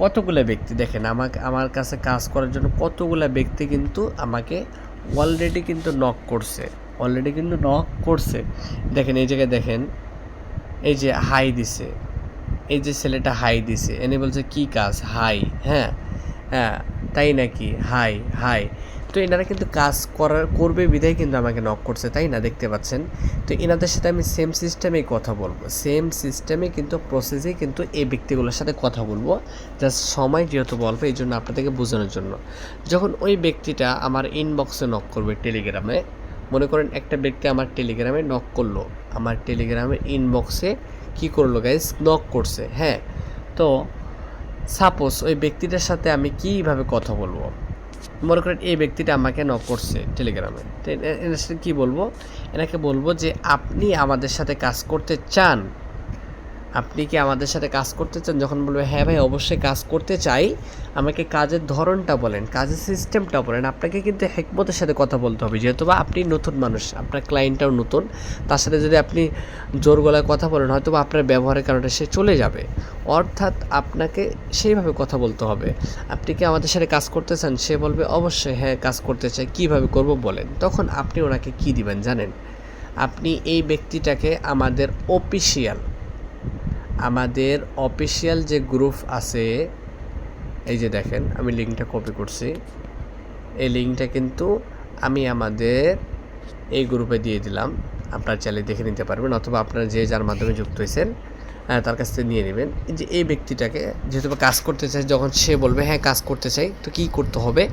কতগুলো ব্যক্তি দেখেন আমার কাছে কাজ করার জন্য কতগুলো ব্যক্তি কিন্তু আমাকে অলরেডি কিন্তু নক করছে। দেখেন এই জায়গায় দেখেন, এই যে হাই দিছে, এই যে ছেলেটা হাই দিছে, এনে বলছে কি কাজ, হাই, হ্যাঁ হ্যাঁ তাই নাকি, হাই হাই। তো এনারা কিন্তু কাজ করবে বিধায় কিন্তু আমাকে নক করছে, তাই না, দেখতে পাচ্ছেন। তো এনাদের সাথে আমি সেম সিস্টেমেই কথা বলবো, সেম সিস্টেমে কিন্তু প্রসেসে কিন্তু এই ব্যক্তিগুলোর সাথে কথা বলবো, জাস্ট সময় যেহেতু বলবো এই জন্য আপনাদেরকে বোঝানোর জন্য। যখন ওই ব্যক্তিটা আমার ইনবক্সে নক করবে টেলিগ্রামে, মনে করেন একটা ব্যক্তি আমার টেলিগ্রামে নক করলো, আমার টেলিগ্রামের ইনবক্সে কি করলো গাইস, নক করছে, হ্যাঁ। তো সাপোজ ওই ব্যক্তিটার সাথে আমি কীভাবে কথা বলবো, মনে করেন এই ব্যক্তিটা আমাকে নক করছে টেলিগ্রামে, তো এনার সাথে কী বলবো, এনাকে বলবো যে আপনি আমাদের সাথে কাজ করতে চান, আপনি কি আমাদের সাথে কাজ করতে চান? যখন বলবে হ্যাঁ ভাই অবশ্যই কাজ করতে চাই, আমাকে কাজের ধরনটা বলেন, কাজের সিস্টেমটা বলেন। আপনাকে কিন্তু হিকমতের সাথে কথা বলতে হবে, যেহেতু বা আপনি নতুন মানুষ, আপনার ক্লায়েন্টটাও নতুন, তার সাথে যদি আপনি জোর গলায় কথা বলেন হয়তো বা আপনার ব্যবহারের কারণে সে চলে যাবে। অর্থাৎ আপনাকে সেইভাবে কথা বলতে হবে, আপনি কি আমাদের সাথে কাজ করতে চান? সে বলবে অবশ্যই হ্যাঁ কাজ করতে চাই, কীভাবে করব বলেন। তখন আপনি ওনাকে কী দিবেন জানেন? আপনি এই ব্যক্তিটাকে আমাদের অফিসিয়াল যে গ্রুপ আছে, এই যে দেখেন আমি লিঙ্কটা কপি করছি, এই লিঙ্কটা কিন্তু আমি আমাদের এই গ্রুপে দিয়ে দিলাম, আপনারা চাইলে দেখে নিতে পারবেন, অথবা আপনারা যে যার মাধ্যমে যুক্ত হয়েছেন তার কাছ থেকে নিয়ে নেবেন। যে এই ব্যক্তিটাকে যেহেতু কাজ করতে চাই, যখন সে বলবে হ্যাঁ কাজ করতে চাই, তো কী করতে হবে,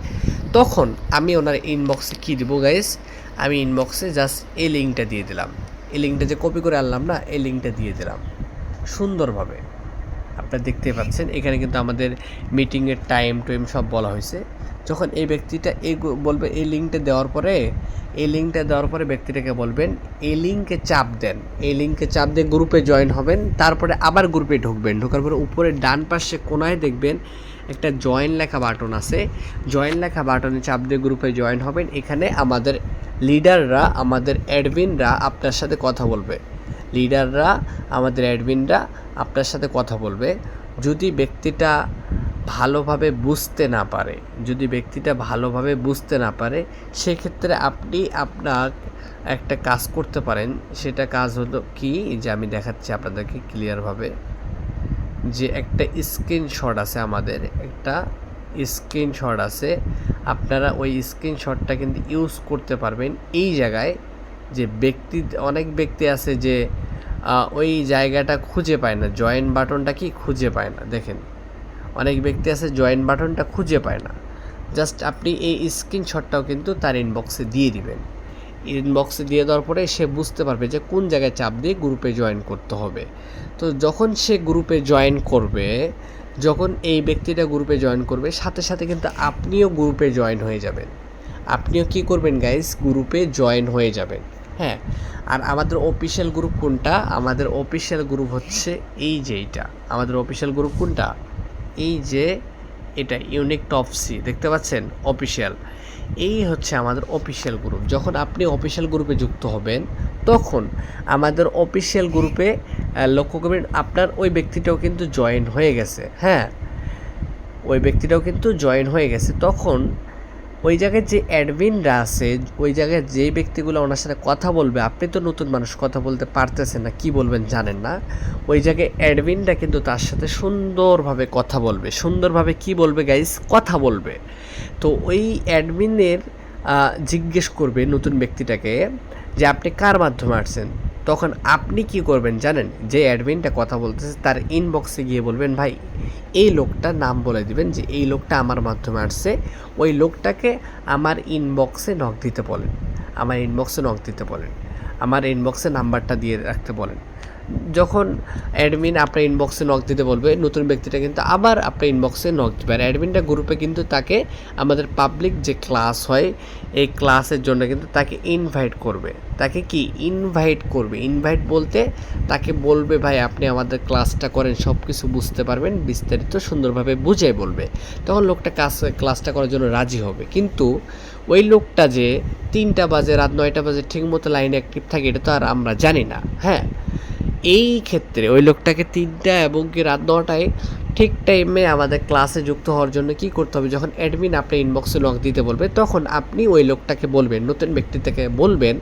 তখন আমি ওনার ইনবক্সে কী দেবো গাইস, আমি ইনবক্সে জাস্ট এই লিঙ্কটা দিয়ে দিলাম, এই লিঙ্কটা যে কপি করে আনলাম না, এই লিঙ্কটা দিয়ে দিলাম সুন্দরভাবে। আপনারা দেখতে পাচ্ছেন এখানে কিন্তু আমাদের মিটিংয়ের টাইম সব বলা হয়েছে। যখন এই ব্যক্তিটা বলবে এই লিঙ্কটা দেওয়ার পরে ব্যক্তিটাকে বলবেন এই লিঙ্কে চাপ দেন, এই লিঙ্কে চাপ দিয়ে গ্রুপে জয়েন হবেন, তারপরে আবার গ্রুপে ঢুকবেন। ঢোকার পরে উপরে ডান পাশে কোনায় দেখবেন একটা জয়েন লেখা বাটন আছে, জয়েন লেখা বাটনে চাপ দিয়ে গ্রুপে জয়েন হবেন। এখানে আমাদের লিডাররা, আমাদের অ্যাডমিনরা আপনার সাথে কথা বলবে, আমাদের অ্যাডমিনরা আপনার সাথে কথা বলবে। যদি ব্যক্তিটা ভালোভাবে বুঝতে না পারে, সেক্ষেত্রে আপনি আপনার একটা কাজ করতে পারেন। সেটা কাজ হলো কি, যে আমি দেখাচ্ছি আপনাদেরকে ক্লিয়ারভাবে, যে একটা স্ক্রিনশট আছে, আমাদের একটা স্ক্রিনশট আছে, আপনারা ওই স্ক্রিনশটটা কিন্তু ইউজ করতে পারবেন এই জায়গায়। যে অনেক ব্যক্তি আছে যে ওই জায়গাটা খুঁজে পায় না, জয়েন বাটনটা কি খুঁজে পায় না। দেখেন অনেক ব্যক্তি আছে জয়েন বাটনটা খুঁজে পায় না, জাস্ট আপনি এই স্ক্রিনশটটাও কিন্তু তার ইনবক্সে দিয়ে দিবেন। ইনবক্সে দিয়ে দেওয়ার পরে সে বুঝতে পারবে যে কোন জায়গায় চাপ দিয়ে গ্রুপে জয়েন করতে হবে। তো যখন সে গ্রুপে জয়েন করবে, যখন এই ব্যক্তিটা গ্রুপে জয়েন করবে, সাথে সাথে কিন্তু আপনিও গ্রুপে জয়েন হয়ে যাবেন। আপনিও কি করবেন গাইস, গ্রুপে জয়েন হয়ে যাবেন। হ্যাঁ, আর আমাদের অফিসিয়াল গ্রুপ কোনটা? আমাদের অফিসিয়াল গ্রুপ হচ্ছে এই যে এইটা। আমাদের অফিসিয়াল গ্রুপ কোনটা? এই যে এটা ইউনিক টপ সি, দেখতে পাচ্ছেন অফিসিয়াল, এই হচ্ছে আমাদের অফিসিয়াল গ্রুপ। যখন আপনি অফিসিয়াল গ্রুপে যুক্ত হবেন, তখন আমাদের অফিসিয়াল গ্রুপে লক্ষ্য করবেন আপনার ওই ব্যক্তিটাও কিন্তু জয়েন হয়ে গেছে। হ্যাঁ, ওই ব্যক্তিটাও কিন্তু জয়েন হয়ে গেছে। তখন ওই জায়গায় যে অ্যাডমিনরা আছে, ওই জায়গায় যে ব্যক্তিগুলো ওনার সাথে কথা বলবে, আপনি তো নতুন মানুষ, কথা বলতে পারতেছেন না, কি বলবেন জানেন না, ওই জায়গায় অ্যাডমিনরা কিন্তু তার সাথে সুন্দরভাবে কথা বলবে। সুন্দরভাবে কি বলবে গাইস? কথা বলবে। তো ওই অ্যাডমিনের জিজ্ঞেস করবে নতুন ব্যক্তিটাকে যে আপনি কার মাধ্যমে আসছেন। তখন আপনি কি করবেন জানেন? যে অ্যাডমিনটা কথা বলতেছে তার ইনবক্সে গিয়ে বলবেন ভাই এই লোকটার নাম বলে দিবেন যে এই লোকটা আমার মাধ্যমে আসছে, ওই লোকটাকে আমার ইনবক্সে নক দিতে বলেন। আমার ইনবক্সে নক দিতে বলেন, আমার ইনবক্সে নাম্বারটা দিয়ে রাখতে বলেন। যখন অ্যাডমিন আপনার ইনবক্সে নক দিতে বলবে, নতুন ব্যক্তিটা কিন্তু আবার আপনার ইনবক্সে নক দেবে। আর অ্যাডমিনটা গ্রুপে কিন্তু তাকে আমাদের পাবলিক যে ক্লাস হয় এই ক্লাসের জন্য কিন্তু তাকে ইনভাইট করবে। তাকে কি ইনভাইট করবে? ইনভাইট বলতে তাকে বলবে ভাই আপনি আমাদের ক্লাসটা করেন, সব কিছু বুঝতে পারবেন, বিস্তারিত সুন্দরভাবে বুঝিয়ে বলবে। তখন লোকটা ক্লাসটা করার জন্য রাজি হবে। কিন্তু ওই লোকটা যে 3টা বাজে, রাত 9টা বাজে ঠিকমতো লাইনে অ্যাক্টিভ থাকে এটা তো আর আমরা জানি না। হ্যাঁ, এই ক্ষেত্রে ওই লোকটাকে 3টা এবং কি রাত 9টায় ঠিক টাইমে আমাদের ক্লাসে যুক্ত হওয়ার জন্য কি করতে হবে, যখন অ্যাডমিন আপনার ইনবক্সে লক দিতে বলবে তখন আপনি ওই লোকটাকে বলবেন, নতুন ব্যক্তিটাকে বলবেন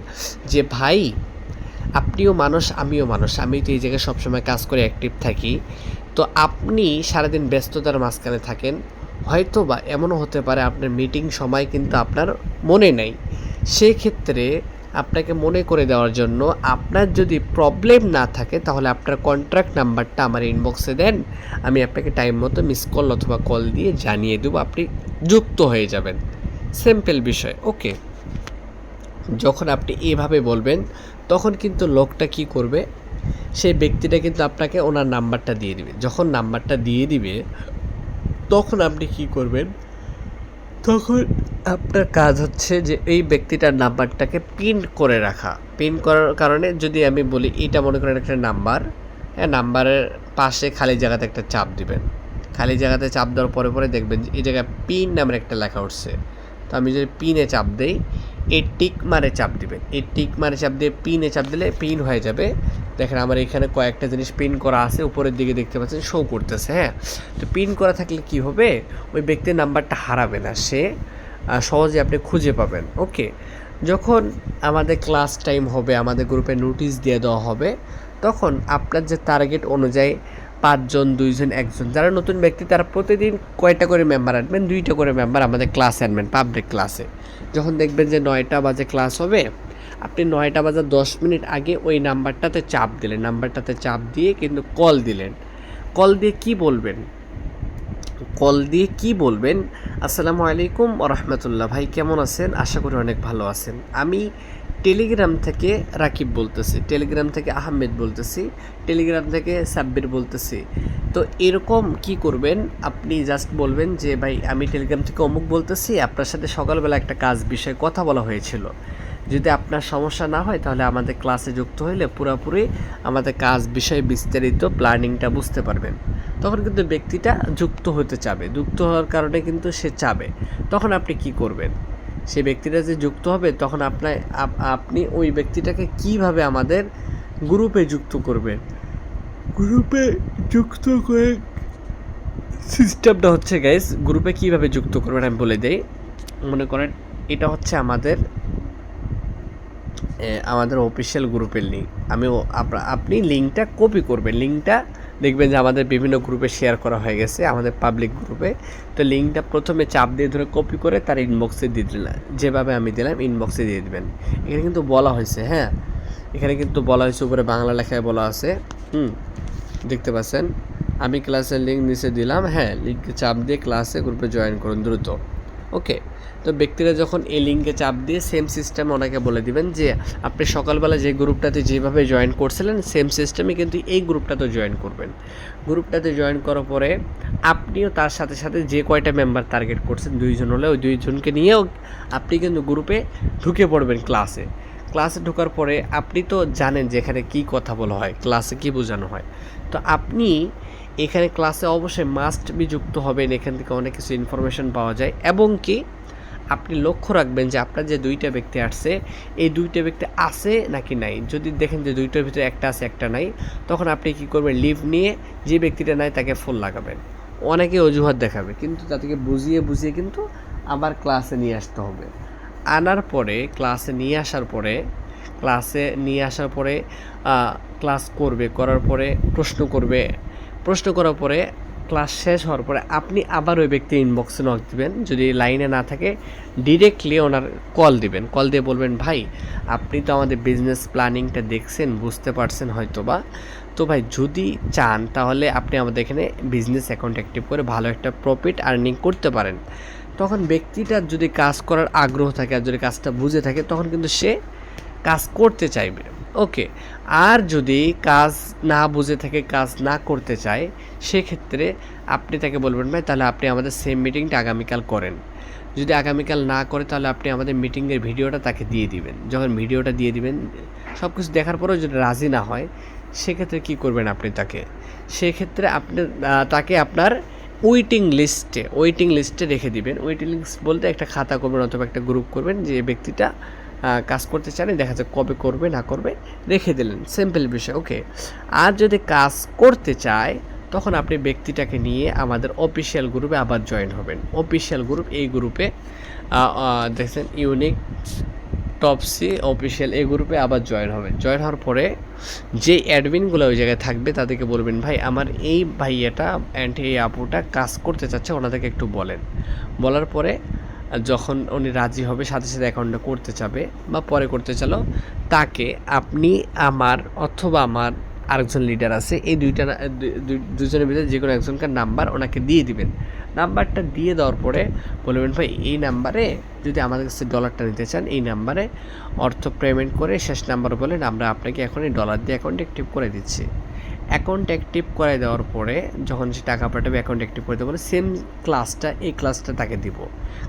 যে ভাই আপনিও মানুষ আমিও মানুষ, আমি তো এই জায়গায় সবসময় কাজ করে অ্যাক্টিভ থাকি, তো আপনি সারাদিন ব্যস্ততার মাঝখানে থাকেন, হয়তো বা এমনও হতে পারে আপনার মিটিং সময় কিন্তু আপনার মনে নেই। সেক্ষেত্রে আপনাকে মনে করে দেওয়ার জন্য আপনার যদি প্রবলেম না থাকে তাহলে আপনার কন্ট্রাক্ট নাম্বারটা আমার ইনবক্সে দেন, আমি আপনাকে টাইম মতো মিস কল অথবা কল দিয়ে জানিয়ে দেবো, আপনি যুক্ত হয়ে যাবেন। সিম্পল বিষয়। ওকে, যখন আপনি এভাবে বলবেন তখন কিন্তু লোকটা কি করবে, সেই ব্যক্তিটা কিন্তু আপনাকে ওনার নাম্বারটা দিয়ে দিবে। যখন নাম্বারটা দিয়ে দিবে তখন আপনি কি করবেন, তখন আপনার কাজ হচ্ছে যে এই ব্যক্তিটার নাম্বারটাকে পিন করে রাখা। পিন করার কারণে যদি আমি বলি এটা মনে করেন একটা নাম্বার, হ্যাঁ, নাম্বারের পাশে খালি জায়গাতে একটা চাপ দিবেন। খালি জায়গাতে চাপ দেওয়ার পরে পরে দেখবেন যে এই জায়গায় পিন নামের একটা লেখা উঠছে। তো আমি যদি পিনে চাপ দেই, এই টিক মারে চাপ দিবেন। এই টিক মারে চাপ দিয়ে পিনে চাপ দিলে পিন হয়ে যাবে। দেখেন আমার এখানে কয়েকটা জিনিস পিন করা আছে, উপরের দিকে দেখতে পাচ্ছেন শো করতেছে। হ্যাঁ, তো পিন করা থাকলে কি হবে, ওই ব্যক্তির নাম্বারটা হারাবে না, সে সহজে আপনি খুঁজে পাবেন। ওকে, যখন আমাদের ক্লাস টাইম হবে, আমাদের গ্রুপে নোটিশ দিয়ে দেওয়া হবে, তখন আপনার যে টার্গেট অনুযায়ী 5 জন, 2 জন, 1 জন যারা নতুন ব্যক্তি তারা প্রতিদিন কয়টা করে মেম্বার আনবেন, 2টা করে মেম্বার আমাদের ক্লাসে আনবেন, পাবলিক ক্লাসে। যখন দেখবেন যে 9টা বাজে ক্লাস হবে, আপনি 9টা বাজার 10 মিনিট আগে ওই নাম্বারটাতে চাপ দিলেন, নাম্বারটাতে চাপ দিয়ে কিন্তু কল দিলেন। কল দিয়ে কি বলবেন, কল দিয়ে কি বলবেন, আসসালামু আলাইকুম ওয়া রাহমাতুল্লাহ, ভাই কেমন আছেন, আশা করি অনেক ভালো আছেন, আমি টেলিগ্রাম থেকে রাকিব বলতেছি, টেলিগ্রাম থেকে আহমেদ বলতেছি, টেলিগ্রাম থেকে সাব্বির বলতেছি। তো এরকম কি করবেন, আপনি জাস্ট বলবেন যে ভাই আমি টেলিগ্রাম থেকে অমুক বলতেছি, আপনার সাথে সকালবেলা একটা কাজ বিষয়ে কথা বলা হয়েছিল, যদি আপনার সমস্যা না হয় তাহলে আমাদের ক্লাসে যুক্ত হলে পুরোপুরি আমাদের কাজ বিষয়ে বিস্তারিত প্ল্যানিংটা বুঝতে পারবেন। তখন কিন্তু ব্যক্তিটা যুক্ত হতে চাবে, যুক্ত হওয়ার কারণে কিন্তু সে চাবে। তখন আপনি কি করবেন, সেই ব্যক্তিটা যে যুক্ত হবে তখন আপনি ওই ব্যক্তিটাকে কিভাবে আমাদের গ্রুপে যুক্ত করবেন। গ্রুপে যুক্ত করে সিস্টেমটা হচ্ছে গাইস, গ্রুপে কিভাবে যুক্ত করবেন আমি বলে দেই। মনে করেন এটা হচ্ছে আমাদের অফিসিয়াল গ্রুপের লিঙ্ক। আপনি লিঙ্কটা কপি করবেন, লিঙ্কটা দেখবেন যে আমাদের বিভিন্ন গ্রুপে শেয়ার করা হয়ে গেছে, আমাদের পাবলিক গ্রুপে। তো লিঙ্কটা প্রথমে চাপ দিয়ে ধরে কপি করে তার ইনবক্সে দিয়ে দিলেন, যেভাবে আমি দিলাম ইনবক্সে দিয়ে দিবেন। এখানে কিন্তু বলা হয়েছে, হ্যাঁ, এখানে কিন্তু বলা হয়েছে, উপরে বাংলা লেখায় বলা আছে, দেখতে পাচ্ছেন। আমি ক্লাসের লিঙ্ক নিচে দিলাম, হ্যাঁ, লিঙ্কে চাপ দিয়ে ক্লাসে গ্রুপে জয়েন করুন দ্রুত। ওকে, তো ব্যক্তিরা যখন এই লিঙ্কে চাপ দিয়ে সেম সিস্টেম ওনাকে বলে দিবেন যে আপনি সকালবেলা যে গ্রুপটাতে যেভাবে জয়েন করছিলেন সেম সিস্টেমে কিন্তু এই গ্রুপটাতে জয়েন করবেন। গ্রুপটাতে জয়েন করার পরে আপনিও তার সাথে সাথে যে কয়টা মেম্বার টার্গেট করছেন 2 জন হলে ওই 2 জনকে নিয়েও আপনি কিন্তু গ্রুপে ঢুকে পড়বেন। ক্লাসে ঢোকার পরে আপনি তো জানেন যে এখানে কী কথা বলা হয়, ক্লাসে কী বোঝানো হয়। তো আপনি এখানে ক্লাসে অবশ্যই মাস্ট বি যুক্ত হবেন, এখান থেকে অনেক কিছু ইনফরমেশন পাওয়া যায়। এবং কি আপনি লক্ষ্য রাখবেন যে আপনার যে 2টা ব্যক্তি আসছে এই 2টা ব্যক্তি আছে নাকি নাই। যদি দেখেন যে 2টার ভিতরে একটা আছে একটা নাই, তখন আপনি কি করবেন, লিভ নিয়ে যে ব্যক্তিটা নাই তাকে ফুল লাগাবেন। অনেকে অজুহাত দেখাবে, কিন্তু তাদেরকে বুঝিয়ে কিন্তু আবার ক্লাসে নিয়ে আসতে হবে। আনার পরে ক্লাসে নিয়ে আসার পরে ক্লাস করবে, করার পরে প্রশ্ন করার পরে ক্লাস শেষ হওয়ার পরে আপনি আবার ওই ব্যক্তি ইনবক্সে নক দিবেন, যদি লাইনে না থাকে ডিরেক্টলি ওনার কল দিবেন, কল দিয়ে বলবেন ভাই আপনি তো আমাদের বিজনেস প্ল্যানিংটা দেখছেন, বুঝতে পারছেন হয়তো বা, তো ভাই যদি চান তাহলে আপনি আমাদের এখানে বিজনেস অ্যাকাউন্ট অ্যাক্টিভ করে ভালো একটা প্রফিট আর্নিং করতে পারেন। তখন ব্যক্তিটার যদি কাজ করার আগ্রহ থাকে আর যদি কাজটা বুঝে থাকে তখন কিন্তু সে কাজ করতে চাইবে। ওকে, আর যদি কাজ না বুঝে থাকে, কাজ না করতে চায়, সেক্ষেত্রে আপনি তাকে বলবেন ভাই তাহলে আপনি আমাদের সেম মিটিংটা আগামীকাল করেন। যদি আগামীকাল না করে তাহলে আপনি আমাদের মিটিংয়ের ভিডিওটা তাকে দিয়ে দিবেন। যখন ভিডিওটা দিয়ে দিবেন, সব কিছু দেখার পরেও যদি রাজি না হয়, সেক্ষেত্রে কী করবেন আপনি তাকে? সেক্ষেত্রে আপনি তাকে আপনার ওয়েটিং লিস্টে রেখে দিবেন। ওয়েটিং লিস্ট বলতে একটা খাতা করবেন অথবা একটা গ্রুপ করবেন, যে ব্যক্তিটা কাজ করতে চান, দেখা যাচ্ছে কবে করবে না করবে রেখে দিলেন, সিম্পল বিষয়। ওকে, আর যদি কাজ করতে চায় তখন আপনি ব্যক্তিটাকে নিয়ে আমাদের অফিসিয়াল গ্রুপে আবার জয়েন হবেন। অফিসিয়াল গ্রুপ, এই গ্রুপে দেখছেন ইউনিক টপসি অফিসিয়াল, এই গ্রুপে আবার জয়েন হবেন। জয়েন হওয়ার পরে যে অ্যাডমিনগুলো ওই জায়গায় থাকবে তাদেরকে বলবেন ভাই আমার এই ভাইয়াটা অ্যান্ড এই আপুটা কাজ করতে চাচ্ছে, ওনাদেরকে একটু বলেন। বলার পরে যখন উনি রাজি হবে, সাথে সাথে অ্যাকাউন্টটা করতে চাবে বা পরে করতে চালো, তাকে আপনি আমার অথবা আমার আরেকজন লিডার আছে, এই দুজনের ভিতরে যে কোনো একজনকার নাম্বার ওনাকে দিয়ে দিবেন। নাম্বারটা দিয়ে দেওয়ার পরে বলবেন ভাই এই নাম্বারে যদি আমাদের কাছে ডলারটা নিতে চান, এই নাম্বারে অর্থ পেমেন্ট করে শেষ নাম্বার বলেন, আমরা আপনাকে এখন এই ডলার দিয়ে অ্যাকাউন্ট অ্যাক্টিভ করে দিচ্ছি। অ্যাকাউন্ট অ্যাক্টিভ করে দেওয়ার পরে যখন সে টাকা পাঠাবে, অ্যাকাউন্ট অ্যাক্টিভ করে দেওয়ার পরে সেম এই ক্লাসটা তাকে দিব।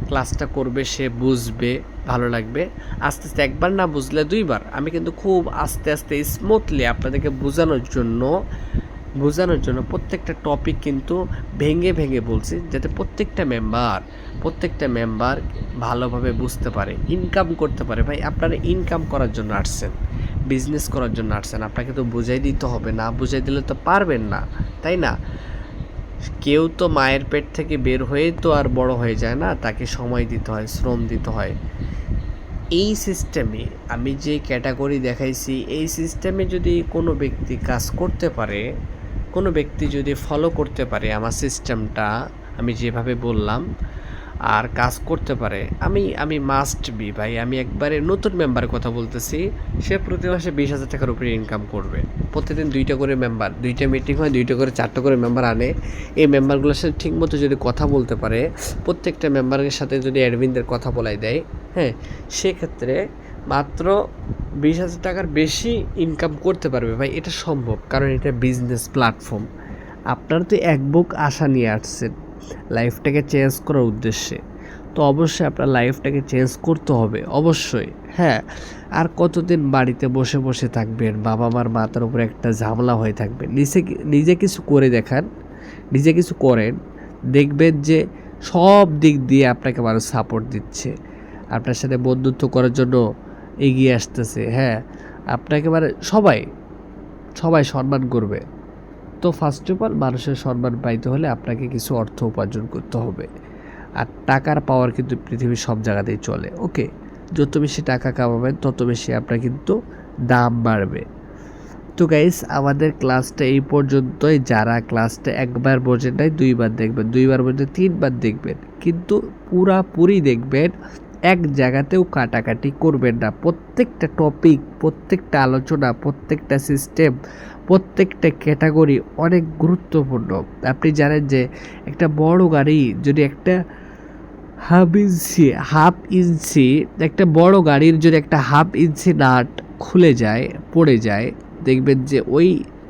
ক্লাসটা করবে, সে বুঝবে, ভালো লাগবে। আস্তে আস্তে একবার না বুঝলে দুইবার, আমি কিন্তু খুব আস্তে আস্তে স্মুথলি আপনাদেরকে বোঝানোর জন্য প্রত্যেকটা টপিক কিন্তু ভেঙে ভেঙে বলছি, যাতে প্রত্যেকটা মেম্বার ভালোভাবে বুঝতে পারে, ইনকাম করতে পারে। ভাই আপনারা ইনকাম করার জন্য আসছেন, বিজনেস করার জন্য আসছেন, আপনাকে তো বুঝাই দিতে হবে, না বুঝাই দিলে তো পারবেন না, তাই না? কেউ তো মায়ের পেট থেকে বের হয়ে তো আর বড় হয়ে যায় না, তাকে সময় দিতে হয়, শ্রম দিতে হয়। এই সিস্টেমে আমি যে ক্যাটাগরি দেখাইছি, এই সিস্টেমে যদি কোনো ব্যক্তি কাজ করতে পারে, কোনো ব্যক্তি যদি ফলো করতে পারে আমার সিস্টেমটা, আমি যেভাবে বললাম, আর কাজ করতে পারে, আমি মাস্ট বি ভাই, আমি একবারে নতুন মেম্বারের কথা বলতেছি, সে প্রতি মাসে 20,000 টাকার উপরে ইনকাম করবে। প্রতিদিন 2টা করে মেম্বার, 2টা মিটিং হয়, 2টা করে 4টা করে মেম্বার আনে। এই মেম্বারগুলোর সাথে ঠিকমতো যদি কথা বলতে পারে, প্রত্যেকটা মেম্বারের সাথে যদি অ্যাডমিনদের কথা বলাই দেয়, হ্যাঁ, সেক্ষেত্রে মাত্র 20,000 টাকার বেশি ইনকাম করতে পারবে। ভাই এটা সম্ভব, কারণ এটা বিজনেস প্ল্যাটফর্ম। আপনারা তো এক বুক আশা নিয়ে আসছেন লাইফটাকে চেঞ্জ করার উদ্দেশ্যে, তো অবশ্যই আপনার লাইফটাকে চেঞ্জ করতে হবে, অবশ্যই। হ্যাঁ, আর কতদিন বাড়িতে বসে বসে থাকবেন, বাবা মার মাথার উপরে একটা ঝামেলা হয়ে থাকবে? নিজে কিছু করে দেখান, নিজে কিছু করেন, দেখবেন যে সব দিক দিয়ে আপনাকে মানুষ সাপোর্ট দিচ্ছে, আপনার সাথে বন্ধুত্ব করার জন্য এগিয়ে আসতেছে। হ্যাঁ, আপনাকে মানে সবাই সম্মান করবে। তো ফার্স্ট অফ অল মানুষের সম্মান পাইতে হলে আপনাকে কিছু অর্থ উপার্জন করতে হবে, আর টাকার পাওয়ার কিন্তু পৃথিবীর সব জায়গাতেই চলে। ওকে, যত বেশি টাকা কামাবেন তত বেশি আপনার কিন্তু দাম বাড়বে। তো গাইস, আমাদের ক্লাসটা এই পর্যন্তই। যারা ক্লাসটা একবার বোঝেন নাই, 2বার দেখবেন, 2বার বোঝেন 3বার দেখবেন, কিন্তু পুরাপুরি দেখবেন, এক জায়গাতেও কাটাকাটি করবেন না। প্রত্যেকটা টপিক, প্রত্যেকটা আলোচনা, প্রত্যেকটা সিস্টেম, প্রত্যেকটা ক্যাটাগরি অনেক গুরুত্বপূর্ণ। আপনি জানেন যে একটা বড় গাড়ি যদি একটা হাফ ইঞ্চি একটা বড় গাড়ির যদি একটা হাফ ইঞ্চি নাট খুলে যায়, পড়ে যায়, দেখবেন যে ওই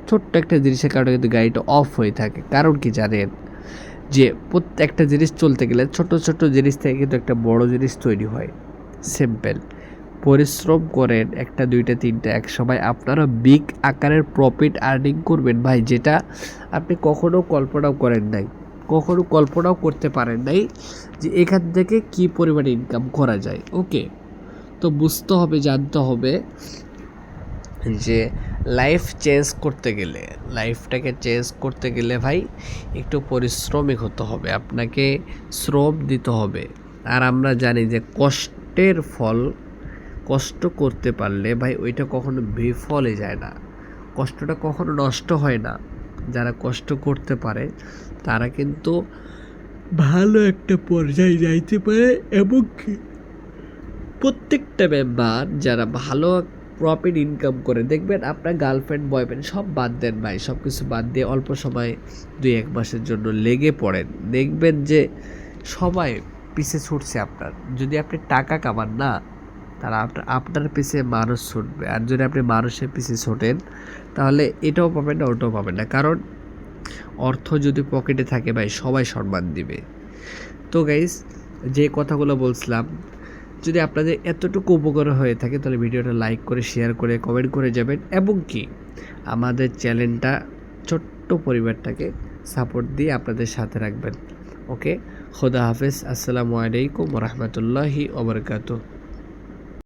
ছোট্ট একটা জিনিসের কারণে কিন্তু গাড়িটা অফ হয়ে থাকে। কারণ কি জানেন? যে প্রত্যেকটা জিনিস চলতে গেলে ছোট ছোট জিনিস থেকে কিন্তু একটা বড় জিনিস তৈরি হয়। সিম্পল, পরিশ্রম করেন, 1টা 2টা 3টা, এক সময় আপনারা বিগ আকারের প্রফিট আর্নিং করবেন ভাই, যেটা আপনি কখনো কল্পনাও করেন নাই, কখনো কল্পনাও করতে পারেন নাই যে এখান থেকে কী পরিমাণে ইনকাম করা যায়। ওকে, তো বুঝতে হবে, জানতে হবে যে লাইফটাকে চেঞ্জ করতে গেলে ভাই একটু পরিশ্রমিক হতে হবে, আপনাকে শ্রম দিতে হবে। আর আমরা জানি যে কষ্টের ফল, কষ্ট করতে পারলে ভাই ওইটা কখনো বিফলে যায় না, কষ্টটা কখনো নষ্ট হয় না। যারা কষ্ট করতে পারে তারা কিন্তু ভালো একটা পর্যায়ে যাইতে পারে, এবং প্রত্যেকটা মেম্বার যারা ভালো প্রফিট ইনকাম করে, দেখবেন আপনার গার্লফ্রেন্ড বয়ফ্রেন্ড সব বাদ দেন ভাই, সব কিছু বাদ দিয়ে অল্প সময় 2-1 মাসের জন্য লেগে পড়েন, দেখবেন যে সবাই পিছে ছুটছে আপনার। যদি আপনি টাকা কামান না, তাহলে আপনার পিছে মানুষ ছুটবে। আর যদি আপনি মানুষের পিছে ছোটেন, তাহলে এটাও পাবেন না, ওটাও পাবেন না। কারণ অর্থ যদি পকেটে থাকে ভাই, সবাই সম্মান দিবে। তো গাইস, যে কথাগুলো বলছিলাম, যদি আপনাদের এতটুকু উপকার হয়ে থাকে তাহলে ভিডিওটা লাইক করে, শেয়ার করে, কমেন্ট করে যাবেন, এবং কি আমাদের চ্যানেলটা, ছোট্ট পরিবারটাকে সাপোর্ট দিয়ে আপনাদের সাথে রাখবেন। ওকে, খোদা হাফেজ, আসসালামু আলাইকুম ওয়া রাহমাতুল্লাহি ওয়া বারাকাতুহু।